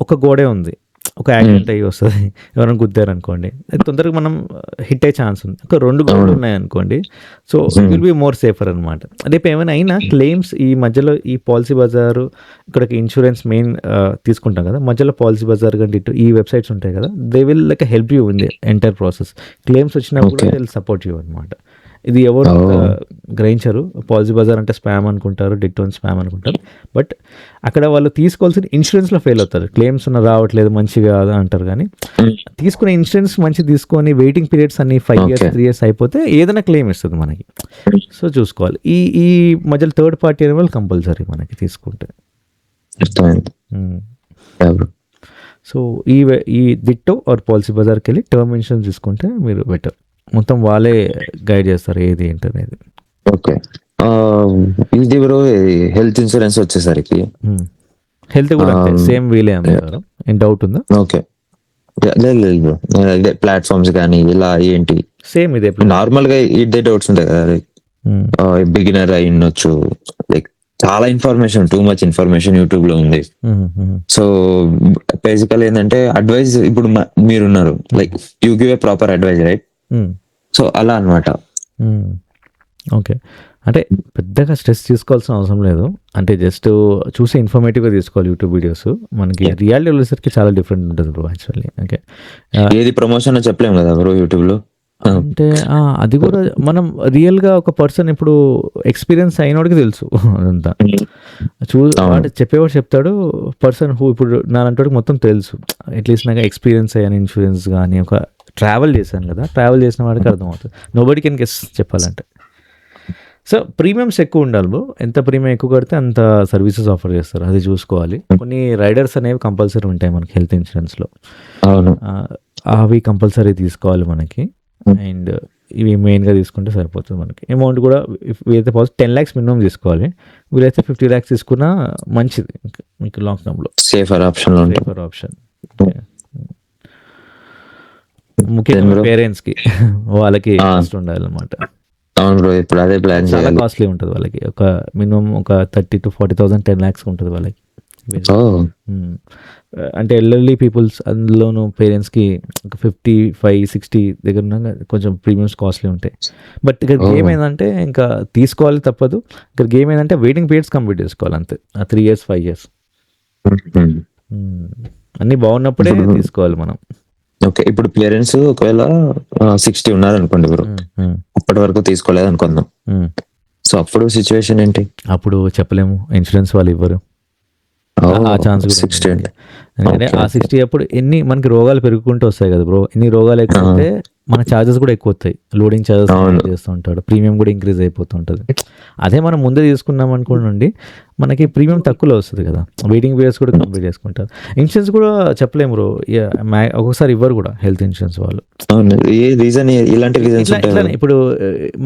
ఒక గోడే ఉంది, ఒక యాక్సిడెంట్ అయ్యి వస్తుంది, ఎవరైనా గుద్దారు అనుకోండి, తొందరగా మనం హిట్ అయ్యే ఛాన్స్ ఉంది. ఒక 2 గోడలు ఉన్నాయనుకోండి, so will be more safer అనమాట. రేపు ఏమైనా అయినా క్లెయిమ్స్ ఈ మధ్యలో ఈ పాలసీ బజారు, ఇక్కడికి ఇన్సూరెన్స్ మెయిన్ తీసుకుంటాం కదా, మధ్యలో పాలసీ బజార్ కంటే ఈ వెబ్సైట్స్ ఉంటాయి కదా, they will like help you in the entire process. Claims వచ్చినా కూడా దే విల్ సపోర్ట్ యూ అనమాట. ఇది ఎవరు గ్రహించరు. పాలసీ బజార్ అంటే స్పామ్ అనుకుంటారు, డిక్టోన్ స్పామ్ అనుకుంటారు. బట్ అక్కడ వాళ్ళు తీసుకోవాల్సిన ఇన్సూరెన్స్లో ఫెయిల్ అవుతారు. క్లెయిమ్స్ రావట్లేదు మంచిగా అంటారు, కానీ తీసుకునే ఇన్సూరెన్స్ మంచి తీసుకొని వెయిటింగ్ పీరియడ్స్ అన్ని 5 years 3 years అయిపోతే ఏదైనా క్లెయిమ్ ఇస్తుంది మనకి. సో చూసుకోవాలి. ఈ మధ్యలో థర్డ్ పార్టీ అనే వాళ్ళు కంపల్సరీ మనకి తీసుకుంటే. సో ఈ డిట్టో ఆర్ పాలసీ బజార్కి వెళ్ళి టర్మ్ ఇన్సూరెన్స్ తీసుకుంటే మీరు బెటర్. మొత్తం వాళ్ళే గైడ్ చేస్తారు ఏది ఏంటనేది. ఓకే, ఇది బ్రో హెల్త్ ఇన్సూరెన్స్ వచ్చేసరికి హెల్త్ కూడా అంతే సేమ్ వీలే అమ్మారు. ఏం డౌట్ ఉందా? ఓకే, లేదు బ్రో, ప్లాట్ఫామ్స్ కానీ ఇలా ఏంటి సేమ్ ఇదే నార్మల్ గా ఇదే డౌట్స్ ఉంటాయి కదా, బిగినర్ అయి ఉండొచ్చు, లైక్ చాలా information, too much information YouTube లో ఉంది. సో బేసికల్ ఏంటంటే అడ్వైజ్, ఇప్పుడు మీరున్నారు like you give a proper advice right, so అలా అనమాట. ఓకే, అంటే పెద్దగా స్ట్రెస్ తీసుకోవాల్సిన అవసరం లేదు. అంటే జస్ట్ చూసి ఇన్ఫర్మేటివ్గా తీసుకోవాలి యూట్యూబ్ వీడియోస్. మనకి రియాలిటీ వచ్చేసరికి చాలా డిఫరెంట్ ఉంటుంది బ్రో యాక్చువల్లీ. ఓకే, ఏది ప్రమోషన్ చెప్పలేము కదా బ్రో యూట్యూబ్ లో. అంటే అది కూడా మనం రియల్గా ఒక పర్సన్ ఇప్పుడు ఎక్స్పీరియన్స్ అయినోడికి తెలుసు అదంతా. వాడు చెప్పేవాడు చెప్తాడు, పర్సన్ హూ ఇప్పుడు నాలంటోడికి మొత్తం తెలుసు. అట్లీస్ట్ నాకు ఎక్స్పీరియన్స్ అయ్యాను ఇన్సూరెన్స్ కానీ, ఒక ట్రావెల్ చేశాను కదా, ట్రావెల్ చేసిన వాడికి అర్థమవుతుంది. నోబడీ కెన్ గెస్ చెప్పాలంటే. సో ప్రీమియమ్స్ ఎక్కువ ఉండాలి బ్రో. ఎంత ప్రీమియం ఎక్కువ కడితే అంత సర్వీసెస్ ఆఫర్ చేస్తారు, అది చూసుకోవాలి. కొన్ని రైడర్స్ అనేవి కంపల్సరీ ఉంటాయి మనకి హెల్త్ ఇన్సూరెన్స్లో, అవి కంపల్సరీ తీసుకోవాలి మనకి. అండ్ ఇవి మెయిన్గా తీసుకుంటే సరిపోతుంది మనకి. అమౌంట్ కూడా వీలైతే 10 lakhs మినిమం తీసుకోవాలి. వీలైతే 50 lakhs తీసుకున్నా మంచిది మీకు లాంగ్ టర్మ్లో. Safer option. ముఖ్యంగా పేరెంట్స్కి వాళ్ళకి కాస్ట్ ఉండాలి అనమాట. అవును బ్రో, ఇప్పుడు అదే ప్లాన్. చాలా కాస్ట్లీ ఉంటుంది వాళ్ళకి. ఒక మినిమం ఒక 30,000 to 40,000 10 lakhs ఉంటుంది వాళ్ళకి. అంటే ఎల్డర్లీ పీపుల్స్, అందులోనూ పేరెంట్స్కి ఒక 55-60 దగ్గర ఉన్న కొంచెం ప్రీమియమ్స్ కాస్ట్లీ ఉంటాయి. బట్ ఇక్కడ గేమ్ ఏంటంటే ఇంకా తీసుకోవాలి తప్పదు. ఇక్కడ గేమ్ ఏంటంటే వెయిటింగ్ పీరియడ్స్ కంప్లీట్ చేసుకోవాలి అంతే. 3 years 5 years అన్నీ బాగున్నప్పుడే తీసుకోవాలి మనం. ఓకే, ఇప్పుడు పేరెంట్స్ ఒకవేళ 60 ఉన్నారు అనుకోండి బ్రో, అప్పటి వరకు తీసుకోలేదు అనుకుందాం. సో అప్పుడు సిచ్యువేషన్ ఏంటి? అప్పుడు చెప్పలేము, ఇన్సూరెన్స్ వాళ్ళు ఇవ్వరు ఆ ఛాన్స్. 60 ఎందుకంటే ఆ 60 అప్పుడు ఎన్ని మనకి రోగాలు పెరుగుకుంటూ వస్తాయి కదా బ్రో. ఎన్ని రోగాలు ఎక్కువ మన ఛార్జెస్ కూడా ఎక్కువ వస్తాయి, లోడింగ్ ఛార్జెస్ అవును. చేస్తూ ఉంటాడు, ప్రీమియం కూడా ఇంక్రీజ్ అయిపోతుంటుంది. అదే మనం ముందే తీసుకున్నాం అనుకోండి మనకి ప్రీమియం తక్కువలో వస్తుంది కదా, వెయిటింగ్ పీరియడ్స్ కూడా కంప్లీట్ చేసుకుంటారు. ఇన్సూరెన్స్ కూడా చెప్పలేము బ్రో, ఒక్కొక్కసారి ఇవ్వరు కూడా హెల్త్ ఇన్సూరెన్స్ వాళ్ళు. అవును. ఏ రీజన్ ఇలాంటి రీజన్స్ ఉంటాయి ఇట్లానే ఇప్పుడు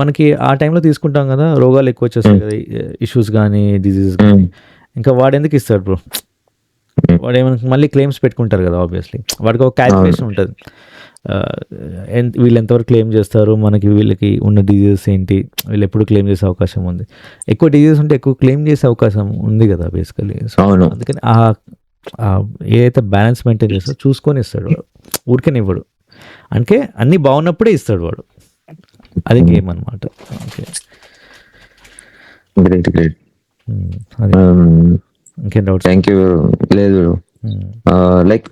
మనకి ఆ టైంలో తీసుకుంటాం కదా, రోగాలు ఎక్కువ వచ్చేస్తాయి కదా, ఇష్యూస్ కానీ డిజీజెస్ కానీ, ఇంకా వాడు ఎందుకు ఇస్తాడు బ్రో? వాడు ఏమైనా మళ్ళీ క్లెయిమ్స్ పెట్టుకుంటారు కదా, ఆబ్వియస్లీ వాడికి ఒక క్యాల్కులేషన్ ఉంటుంది, వీళ్ళు ఎంతవరకు క్లెయిమ్ చేస్తారు, మనకి వీళ్ళకి ఉన్న డిజీజెస్ ఏంటి, వీళ్ళు ఎప్పుడు క్లెయిమ్ చేసే అవకాశం ఉంది, ఎక్కువ డిజీజెస్ ఉంటే ఎక్కువ క్లెయిమ్ చేసే అవకాశం ఉంది కదా బేసికలీ. సో అవును. అందుకని ఏదైతే బ్యాలెన్స్ మెయింటైన్ చేస్తారో చూసుకొని ఇస్తాడు వాడు, ఊరికే ఇవ్వడు. అంటే అన్నీ బాగున్నప్పుడే ఇస్తాడు వాడు, అది గేమ్ అనమాట. Okay, great great. అది ఇంకేం డౌట్స్? Thank you. లేదు లైక్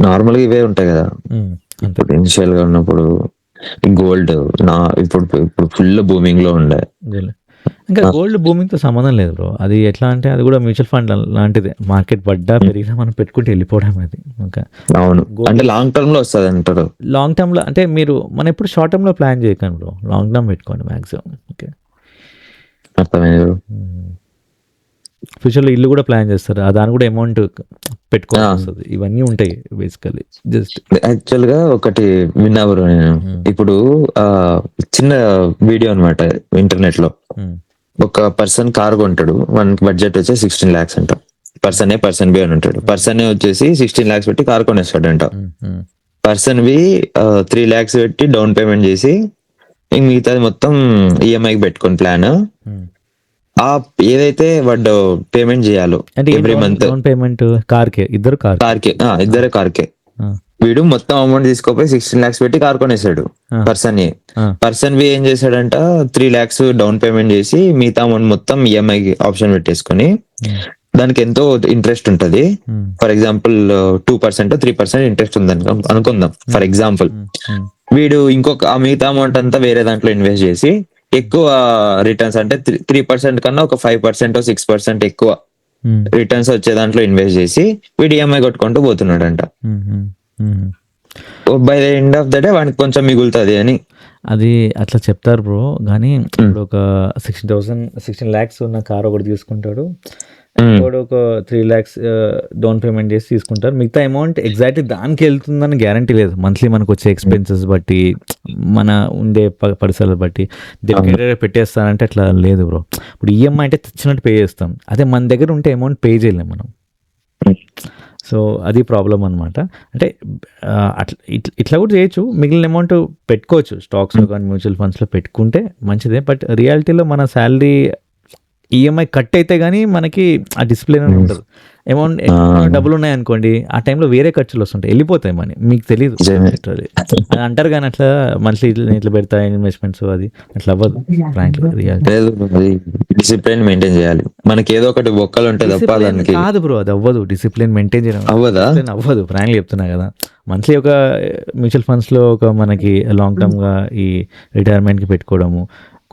నార్మల్గా ఇవే ఉంటాయి కదా అంతే. ఇప్పుడు ఇనిషియల్ గా ఉన్నప్పుడు గోల్డ్ ఇప్పుడు ఫుల్ బూమింగ్ లో ఉండే. ఇంకా గోల్డ్ భూమితో సంబంధం లేదు బ్రో, అది ఎట్లా అంటే అది కూడా మ్యూచువల్ ఫండ్ లాంటిదే, మార్కెట్ పడ్డా పెరిగినా మనం పెట్టుకుంటే వెళ్ళిపోవడం అది. ఓకే, అవును, అంటే లాంగ్ టర్మ్ లో వస్తుంది అంటారు. లాంగ్ టర్మ్లో అంటే మనం ఎప్పుడు షార్ట్ టర్మ్లో ప్లాన్ చేయకండి బ్రో, లాంగ్ టర్మ్ పెట్టుకోండి మ్యాక్సిమం. ఓకే, అర్థమైంది. ఫ్యూచర్లో ఇల్లు కూడా ప్లాన్ చేస్తారు, దాని కూడా అమౌంట్ పెట్టుకోవాల్సి వస్తుంది, ఇవన్నీ ఉంటాయి బేసికలీ. జస్ట్ యాక్చువల్ గా ఒకటి విన్నా బ్రో నేను, ఇప్పుడు చిన్న వీడియో అనమాట ఇంటర్నెట్ లో, ఒక పర్సన్ కార్ కొంటాడు, వానికి బడ్జెట్ వచ్చి 16 lakhs అంట. పర్సన్ బి అని ఉంటాడు, పర్సన్ వచ్చేసి 16 lakhs పెట్టి కార్ కొనేస్తాడంట. పర్సన్ బి 3 lakhs పెట్టి డౌన్ పేమెంట్ చేసి ఇంక మిగతాది మొత్తం ఈఎంఐకి పెట్టుకొని ప్లాన్, ఆ ఏదైతే వాడు పేమెంట్ చేయాలో అంటే ఎవ్రీ మంత్ డౌన్ పేమెంట్ కార్కే, ఇద్దరే కార్కే, వీడు మొత్తం అమౌంట్ తీసుకోపోయి 16 lakhs పెట్టి కార్ కొనేసాడు. పర్సన్ బి ఏం చేశాడంట, 3 lakhs డౌన్ పేమెంట్ చేసి మిగతా అమౌంట్ మొత్తం ఈఎంఐ ఆప్షన్ పెట్టేసుకొని, దానికి ఎంతో ఇంట్రెస్ట్ ఉంటది, ఫర్ ఎగ్జాంపుల్ 2% 3% ఇంట్రెస్ట్ ఉంది అనుకుందాం ఫర్ ఎగ్జాంపుల్. వీడు ఇంకొక ఆ మిగతా అమౌంట్ అంతా వేరే దాంట్లో ఇన్వెస్ట్ చేసి ఎక్కువ రిటర్న్స్, అంటే 3% కన్నా ఒక 5% 6% ఎక్కువ రిటర్న్స్ వచ్చే దాంట్లో ఇన్వెస్ట్ చేసి వీడు ఈఎంఐ కొట్టుకుంటూ పోతున్నాడంట. By the end of the day వానికి కొంచెం మిగులుతుంది అని. అది అట్లా చెప్తారు బ్రో, కానీ ఇప్పుడు ఒక 16 lakhs ఉన్న కార్ ఒకటి తీసుకుంటాడు, ఇంకోటి ఒక 3 lakhs డౌన్ పేమెంట్ చేసి తీసుకుంటారు, మిగతా అమౌంట్ ఎగ్జాక్ట్లీ దానికి వెళ్తుందని గ్యారంటీ లేదు. మంత్లీ మనకు వచ్చే ఎక్స్పెన్సెస్ బట్టి, మన ఉండే పరిసరాలు బట్టి డెడికేటెడ్ పెట్టేస్తానంటే అట్లా లేదు బ్రో. ఇప్పుడు ఈఎంఐ అంటే తెచ్చినట్టు పే చేస్తాం, అదే మన దగ్గర ఉంటే అమౌంట్ పే చేయలేం మనం. సో అది ప్రాబ్లం అనమాట. అంటే అట్లా ఇట్లా కూడా చేయొచ్చు, మిగిలిన అమౌంట్ పెట్టుకోవచ్చు స్టాక్స్లో కానీ మ్యూచువల్ ఫండ్స్లో పెట్టుకుంటే మంచిదే. బట్ రియాలిటీలో మన శాలరీ ఈఎంఐ కట్ అయితే కానీ మనకి ఆ డిస్ప్లే ఉండదు. అమౌంట్ డబ్బులు ఉన్నాయనుకోండి, ఆ టైంలో వేరే ఖర్చులు వస్తుంటాయి, వెళ్ళిపోతాయి మనీ, మీకు తెలియదు. అది అంటారు కానీ అట్లా మంత్లీ ఇట్లా పెడతా ఇన్వెస్ట్మెంట్స్, అది అట్లా అవ్వదు ఫ్రాంక్లీ. రియాలిటీ డిసిప్లిన్ మెయింటైన్ చేయాలి, మనకి ఏదో ఒకటి బొక్కలు ఉంటాయి తప్ప దానికి కాదు బ్రో, అది అవ్వదు. డిసిప్లిన్ మెయింటైన్ చేయడం అవ్వదు ఫ్రాంక్లీ చెప్తున్నా కదా. మంత్లీ ఒక మ్యూచువల్ ఫండ్స్లో ఒక మనకి లాంగ్ టర్మ్గా ఈ రిటైర్మెంట్కి పెట్టుకోవడము,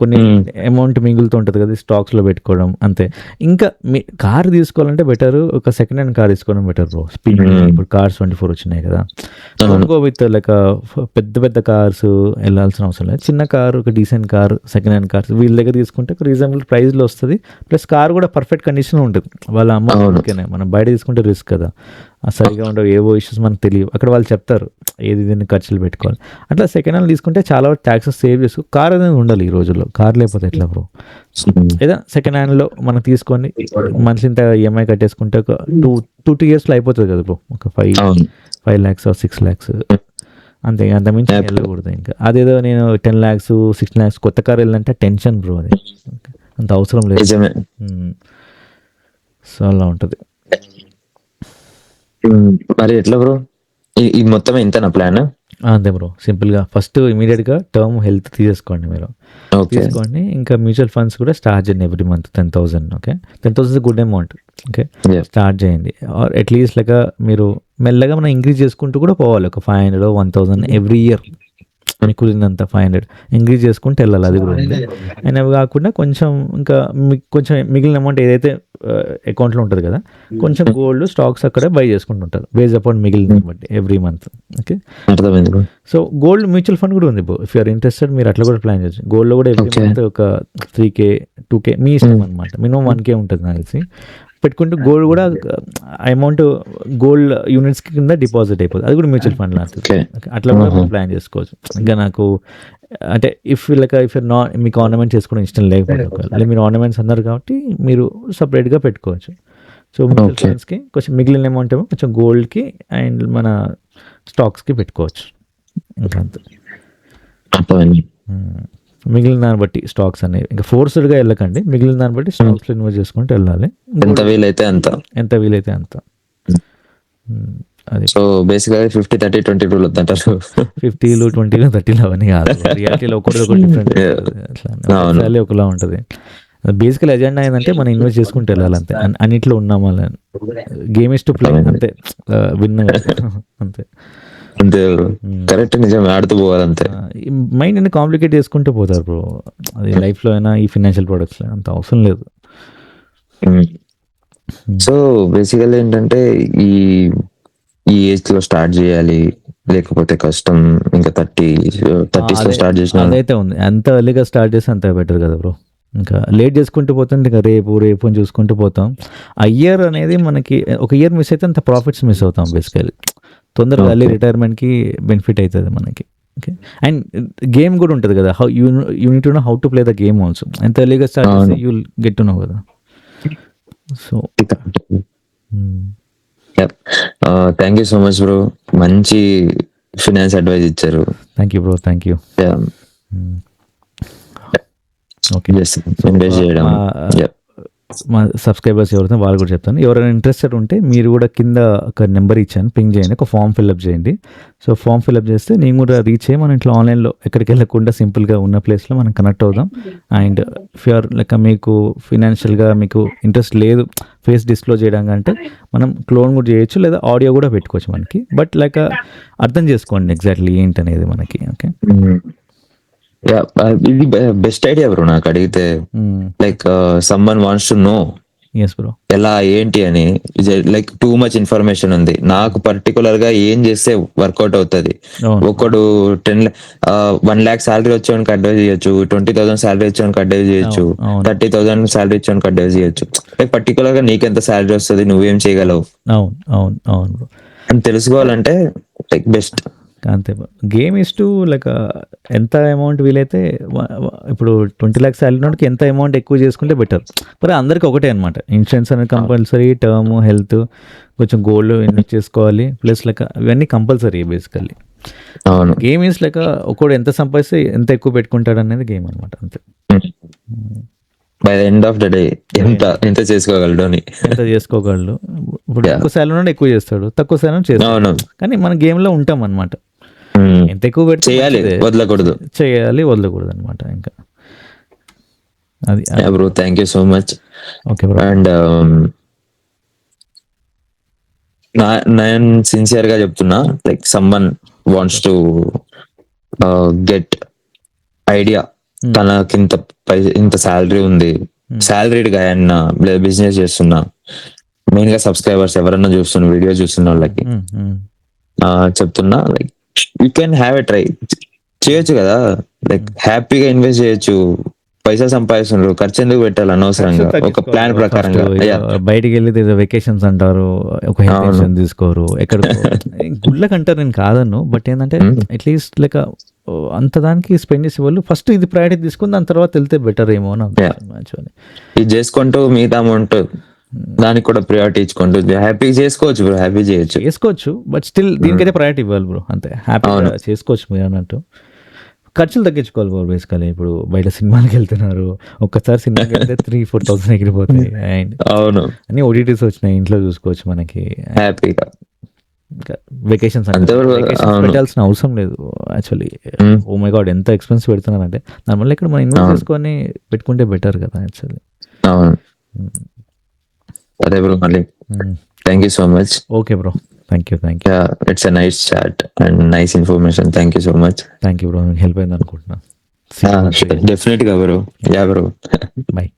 కొన్ని అమౌంట్ మిగులుతూ ఉంటుంది కదా స్టాక్స్లో పెట్టుకోవడం, అంతే. ఇంకా మీ కార్ తీసుకోవాలంటే బెటర్, ఒక సెకండ్ హ్యాండ్ కార్ తీసుకోవడం బెటర్ బ్రో. స్పీడ్ ఇప్పుడు కార్స్ 24 వచ్చినాయి కదా, గో విత్ లైక్ పెద్ద కార్స్ వెళ్ళాల్సిన అవసరం లేదు. చిన్న కారు, ఒక decent car, second hand cars వీళ్ళ దగ్గర తీసుకుంటే ఒక రీజనబుల్ ప్రైస్లో వస్తుంది, ప్లస్ కార్ కూడా పర్ఫెక్ట్ కండిషన్ ఉంటుంది. వాళ్ళ అమ్మాయినే మనం బయట తీసుకుంటే రిస్క్ కదా, సరిగా ఉండవు, ఏవో ఇష్యూస్ మనకు తెలియవు, అక్కడ వాళ్ళు చెప్తారు ఏది దీన్ని ఖర్చులు పెట్టుకోవాలి. అట్లా సెకండ్ హ్యాండ్ తీసుకుంటే చాలా ట్యాక్సెస్ సేవ్ చేసుకో. కార్ అనేది ఉండాలి ఈ రోజుల్లో, కార్ లేకపోతే ఎట్లా బ్రో? ఏదో సెకండ్ హ్యాండ్లో మనం తీసుకొని మంత్లీ ఇంత ఈఎంఐ కట్టేసుకుంటే ఒక 2 yearsలో అయిపోతుంది కదా బ్రో, ఒక 5 lakhs or 6 lakhs అంతే, అంతమించి వెళ్ళకూడదు. ఇంకా అదేదో నేను 10 lakhs 16 lakhs కొత్త కార్ వెళ్ళాలంటే టెన్షన్ బ్రో, అది అంత అవసరం లేదు. సో అలా ఉంటుంది. మరి ఎట్లా బ్రో, ఈ మొత్తం ఎంతనా ప్లాన్? అంతే బ్రో, సింపుల్గా ఫస్ట్ ఇమీడియట్గా టర్మ్ హెల్త్ తీసేసుకోండి మీరు, తీసుకోండి. ఇంకా మ్యూచువల్ ఫండ్స్ కూడా స్టార్ట్ చేయండి every month 10,000. Okay, 10,000 good amount. Okay, start చేయండి. ఆర్ అట్లీస్ట్ లైక్ మీరు మెల్లగా మనం ఇంక్రీజ్ చేసుకుంటూ కూడా పోవాలి, ఒక 500 1,000 ఎవ్రీ ఇయర్. మీకు కుదిరినంత 500 ఇంక్రీజ్ చేసుకుంటూ వెళ్ళాలి, అది కూడా ఉంది. అండ్ అవి కాకుండా కొంచెం ఇంకా మీకు కొంచెం మిగిలిన అమౌంట్ ఏదైతే అకౌంట్లో ఉంటుంది కదా, కొంచెం గోల్డ్ స్టాక్స్ అక్కడే బై చేసుకుంటుంటారు బేస్డ్ అపాన్ మిగిలిన బట్టి ఎవ్రీ మంత్. ఓకే, అర్థమైంది bro. So gold mutual fund కూడా ఉంది బ్రో. ఇఫ్ యూఆర్ ఇంట్రెస్టెడ్ మీరు అట్లా కూడా ప్లాన్ చేయొచ్చు. గోల్డ్లో కూడా ఎవ్రీ Okay. మంత్ ఒక 3K 2K మీ ఇష్టం అనమాట. మినిమం 1K ఉంటుంది నాకు తెలిసి. పెట్టుకుంటే గోల్డ్ కూడా అమౌంట్ గోల్డ్ యూనిట్స్ కింద డిపాజిట్ అయిపోతుంది, అది కూడా మ్యూచువల్ ఫండ్ లాంటిది. Okay. అట్లా కూడా మీరు ప్లాన్ చేసుకోవచ్చు. ఇంకా నాకు అంటే ఇఫ్ నాట్ మీకు ఆర్నమెంట్ చేసుకోవడం ఇష్టం లేకపోతే, ఒకవేళ మీరు ఆర్నమెంట్స్ అన్నారు కాబట్టి మీరు సపరేట్గా పెట్టుకోవచ్చు. So mutual Okay. ఫండ్స్కి కొంచెం మిగిలిన అమౌంట్ ఏమో కొంచెం గోల్డ్కి అండ్ మన స్టాక్స్కి పెట్టుకోవచ్చు. ఇంకా అంతే. అర్థమైంది. మిగిలిన దాన్ని బట్టి స్టాక్స్ అనేవి ఇంకా ఫోర్స్డ్గా వెళ్ళకండి, మిగిలిన దాన్ని బట్టి స్టాక్స్లో ఇన్వెస్ట్ చేసుకుంటూ వెళ్ళాలి, ఎంత వీలైతే అంత. ఎంత వీలైతే అంత. అది సో బేసిక్గా 50-30-20 రూల్ వద్దంటారు. 50లు 20లు 30లు అవన్నీ కాదు, రియాలిటీలో ఒకటి డిఫరెంట్, అవును. అట్లా ఒకలా ఉంటుంది. బేసికల్ ఎజెండా ఏంటంటే మనం ఇన్వెస్ట్ చేసుకుంటూ వెళ్ళాలి అంతే. అన్నిట్లో ఉన్నాం అలా, గేమ్ ఇస్ టు ప్లే అంతే, విన్ అంతే. అంతే కరెక్ట్, నిజం, ఆడుతూ పోవాలి అంతే. మైండ్ అన్ని కాంప్లికేట్ చేసుకుంటూ పోతారు బ్రో. అది లైఫ్లో అయినా ఈ ఫినాన్షియల్ ప్రొడక్ట్స్లో అంత అవసరం లేదు. సో బేసికల్ ఏంటంటే ఈ ఈ ఏజ్ లో స్టార్ట్ చేయాలి, లేకపోతే కష్టం. ఇంకా 30s లో స్టార్ట్ చేసిన అదైతే ఉంది. ఎంత ఎర్లీగా స్టార్ట్ చేస్తే అంత బెటర్ కదా బ్రో. ఇంకా లేట్ చేసుకుంటూ పోతుంటే ఇంకా రేపు అని చూసుకుంటూ పోతాం. ఆ ఇయర్ అనేది మనకి ఒక ఇయర్ మిస్ అయితే అంత ప్రాఫిట్స్ మిస్ అవుతాం బేసికలీ. తొందరగా ఎర్లీ రిటైర్మెంట్కి బెనిఫిట్ అవుతుంది మనకి. ఓకే, అండ్ గేమ్ కూడా ఉంటుంది కదా, how you need to know how to play the game also. ఎంత ఎర్లీగా స్టార్ట్ చేస్తే you will get to know కదా. So thank you so much bro, మంచి ఫినాన్స్ అడ్వైజ్ ఇచ్చారు. Thank you bro, thank you. Okay, invest చేయడం. మా subscribers ఎవరైతే వాళ్ళు కూడా చెప్తాను, ఎవరైనా ఇంట్రెస్టెడ్ ఉంటే మీరు కూడా కింద ఒక నెంబర్ ఇచ్చాను, పింగ్ చేయండి, ఒక ఫామ్ ఫిల్అప్ చేయండి. సో ఫామ్ ఫిల్అప్ చేస్తే నేను కూడా రీచ్ అయ్యి మనం ఇట్లా ఆన్లైన్లో ఎక్కడికి వెళ్ళకుండా సింపుల్గా ఉన్న ప్లేస్లో మనం కనెక్ట్ అవుదాం. అండ్ ఇఫ్ యూఆర్ లైక్ మీకు ఫినాన్షియల్గా మీకు ఇంట్రెస్ట్ లేదు ఫేస్ డిస్క్లోజ్ చేయడం అంటే మనం క్లోన్ కూడా చేయొచ్చు, లేదా ఆడియో కూడా పెట్టుకోవచ్చు మనకి. బట్ లైక్ అర్థం చేసుకోండి ఎగ్జాక్ట్లీ ఏంటనేది మనకి. ఓకే, ఇది బెస్ట్ ఐడియా బ్రో నాకు అడిగితే. Like someone wants to know ఎస్ బ్రో ఎలా ఏంటి అని, లైక్ టూ మచ్ ఇన్ఫర్మేషన్ ఉంది నాకు, పర్టికులర్ గా ఏం చేస్తే వర్కౌట్ అవుతుంది. ఒకడు 1 lakh శాలరీ వచ్చేవానికి అడ్వైజ్ చేయొచ్చు, 20,000 శాలరీ వచ్చేవానికి అడ్వైజ్ చేయొచ్చు, 30,000 శాలరీ వచ్చేవానికి అడ్వైజ్ చేయొచ్చు. లైక్ పర్టికులర్ గా నీకెంత శాలరీ వస్తుంది, నువ్వేం చేయగలవు అని తెలుసుకోవాలంటే లైక్ బెస్ట్ అంతే. గేమ్ ఇస్ టు లైక్ ఎంత అమౌంట్ వీలైతే ఇప్పుడు 20 lakhs శాలరీ ఉన్నోడికి ఎంత అమౌంట్ ఎక్కువ చేసుకుంటే బెటర్. మరి అందరికి ఒకటే అనమాట. ఇన్సూరెన్స్ అనేది కంపల్సరీ, టర్మ్, హెల్త్, కొంచెం గోల్డ్ ఇన్వెస్ట్ చేసుకోవాలి, ప్లస్ లైక్ ఇవన్నీ compulsory basically. Game is like ఒకడు ఎంత సంపాదిస్తే ఎంత ఎక్కువ పెట్టుకుంటాడు అనేది గేమ్ అనమాట అంతే. By the end of the day ఎంత చేసుకోగలడు అని, ఎంత చేసుకోగలడు. ఇప్పుడు ఎక్కువ శాలరీ నుండి ఎక్కువ చేస్తాడు, తక్కువ శాలరీ చేస్తాడు, కానీ మన గేమ్ లో ఉంటాం అనమాట. ఎంత ఎక్కువ పెడితే చేయాలి, వదలకూడదు అనమాట. ఇంకా అది bro. Thank you so much. Okay bro. And నేను సిన్సియర్ గా చెప్తున్నా, like someone wants to get idea, తనకింత ఇంత శాలరీ ఉంది, శాలరీడ్ గా అన్నా లేదా బిజినెస్ చేస్తున్నా, మెయిన్ గా సబ్స్క్రైబర్స్ ఎవరన్నా చూస్తున్న వీడియో చూస్తున్న వాళ్ళకి చెప్తున్నా, like you can have a try చేయొచ్చు కదా. లైక్ హ్యాపీగా ఇన్వెస్ట్ చేయొచ్చు, పైసా సంపాదిస్తున్నారు, ఖర్చు ఎందుకు పెట్టాలి అనవసరంగా, ఒక ప్లాన్ ప్రకారంగా. బయటికి వెళ్ళి వెకేషన్స్ అంటారు, ఒక హెల్త్ తీసుకోరు, ఎక్కడ గుడ్లకు అంటారు, నేను కాదన్ను. బట్ ఏంటంటే అట్లీస్ట్ లైక్ అంత దానికి స్పెండ్ చేసే వాళ్ళు ఫస్ట్ ఇది ప్రయారిటీ తీసుకుని దాని తర్వాత వెళ్తే బెటర్ ఏమో నాకు. ఇది చేసుకుంటూ మిగతా అమౌంట్ దానికి కూడా ప్రయారిటీ ఇచ్చుకుంటూ హ్యాపీగా చేసుకోవచ్చు. బట్ స్టిల్ దీనికైతే ప్రయారిటీ ఇవ్వాలి బ్రో, అంతే. హ్యాపీగా చేసుకోవచ్చు మీరు అన్నట్టు. ఖర్చులు తగ్గించుకోవాలి బ్రో బేసికలీ. ఇప్పుడు బయట సినిమాకి వెళ్తున్నారు, ఒక్కసారి సినిమాకి వెళ్తే 3,000-4,000 ఎగిరిపోతాయి. అండ్ అన్ని OTTs వచ్చినాయి, ఇంట్లో చూసుకోవచ్చు మనకి హ్యాపీగా. వెకేషన్స్ పెట్టాల్సిన అవసరం లేదు యాక్చువల్లీ. ఓ మై గాడ్ ఎంత ఎక్స్పెన్స్ పెడుతున్నారంటే దాని వల్ల ఇక్కడ మనం ఇన్వెస్ట్ చేసుకొని పెట్టుకుంటే బెటర్ కదా యాక్చువల్లీ. అదే బ్రో, మళ్ళీ thank you so much. Okay bro. Thank you. It's a nice chat and nice information. Thank you so much. Thank you bro. మీకు హెల్ప్ అయింది అనుకుంటున్నా. డెఫినెట్ గా బ్రో. Yeah bro. బై.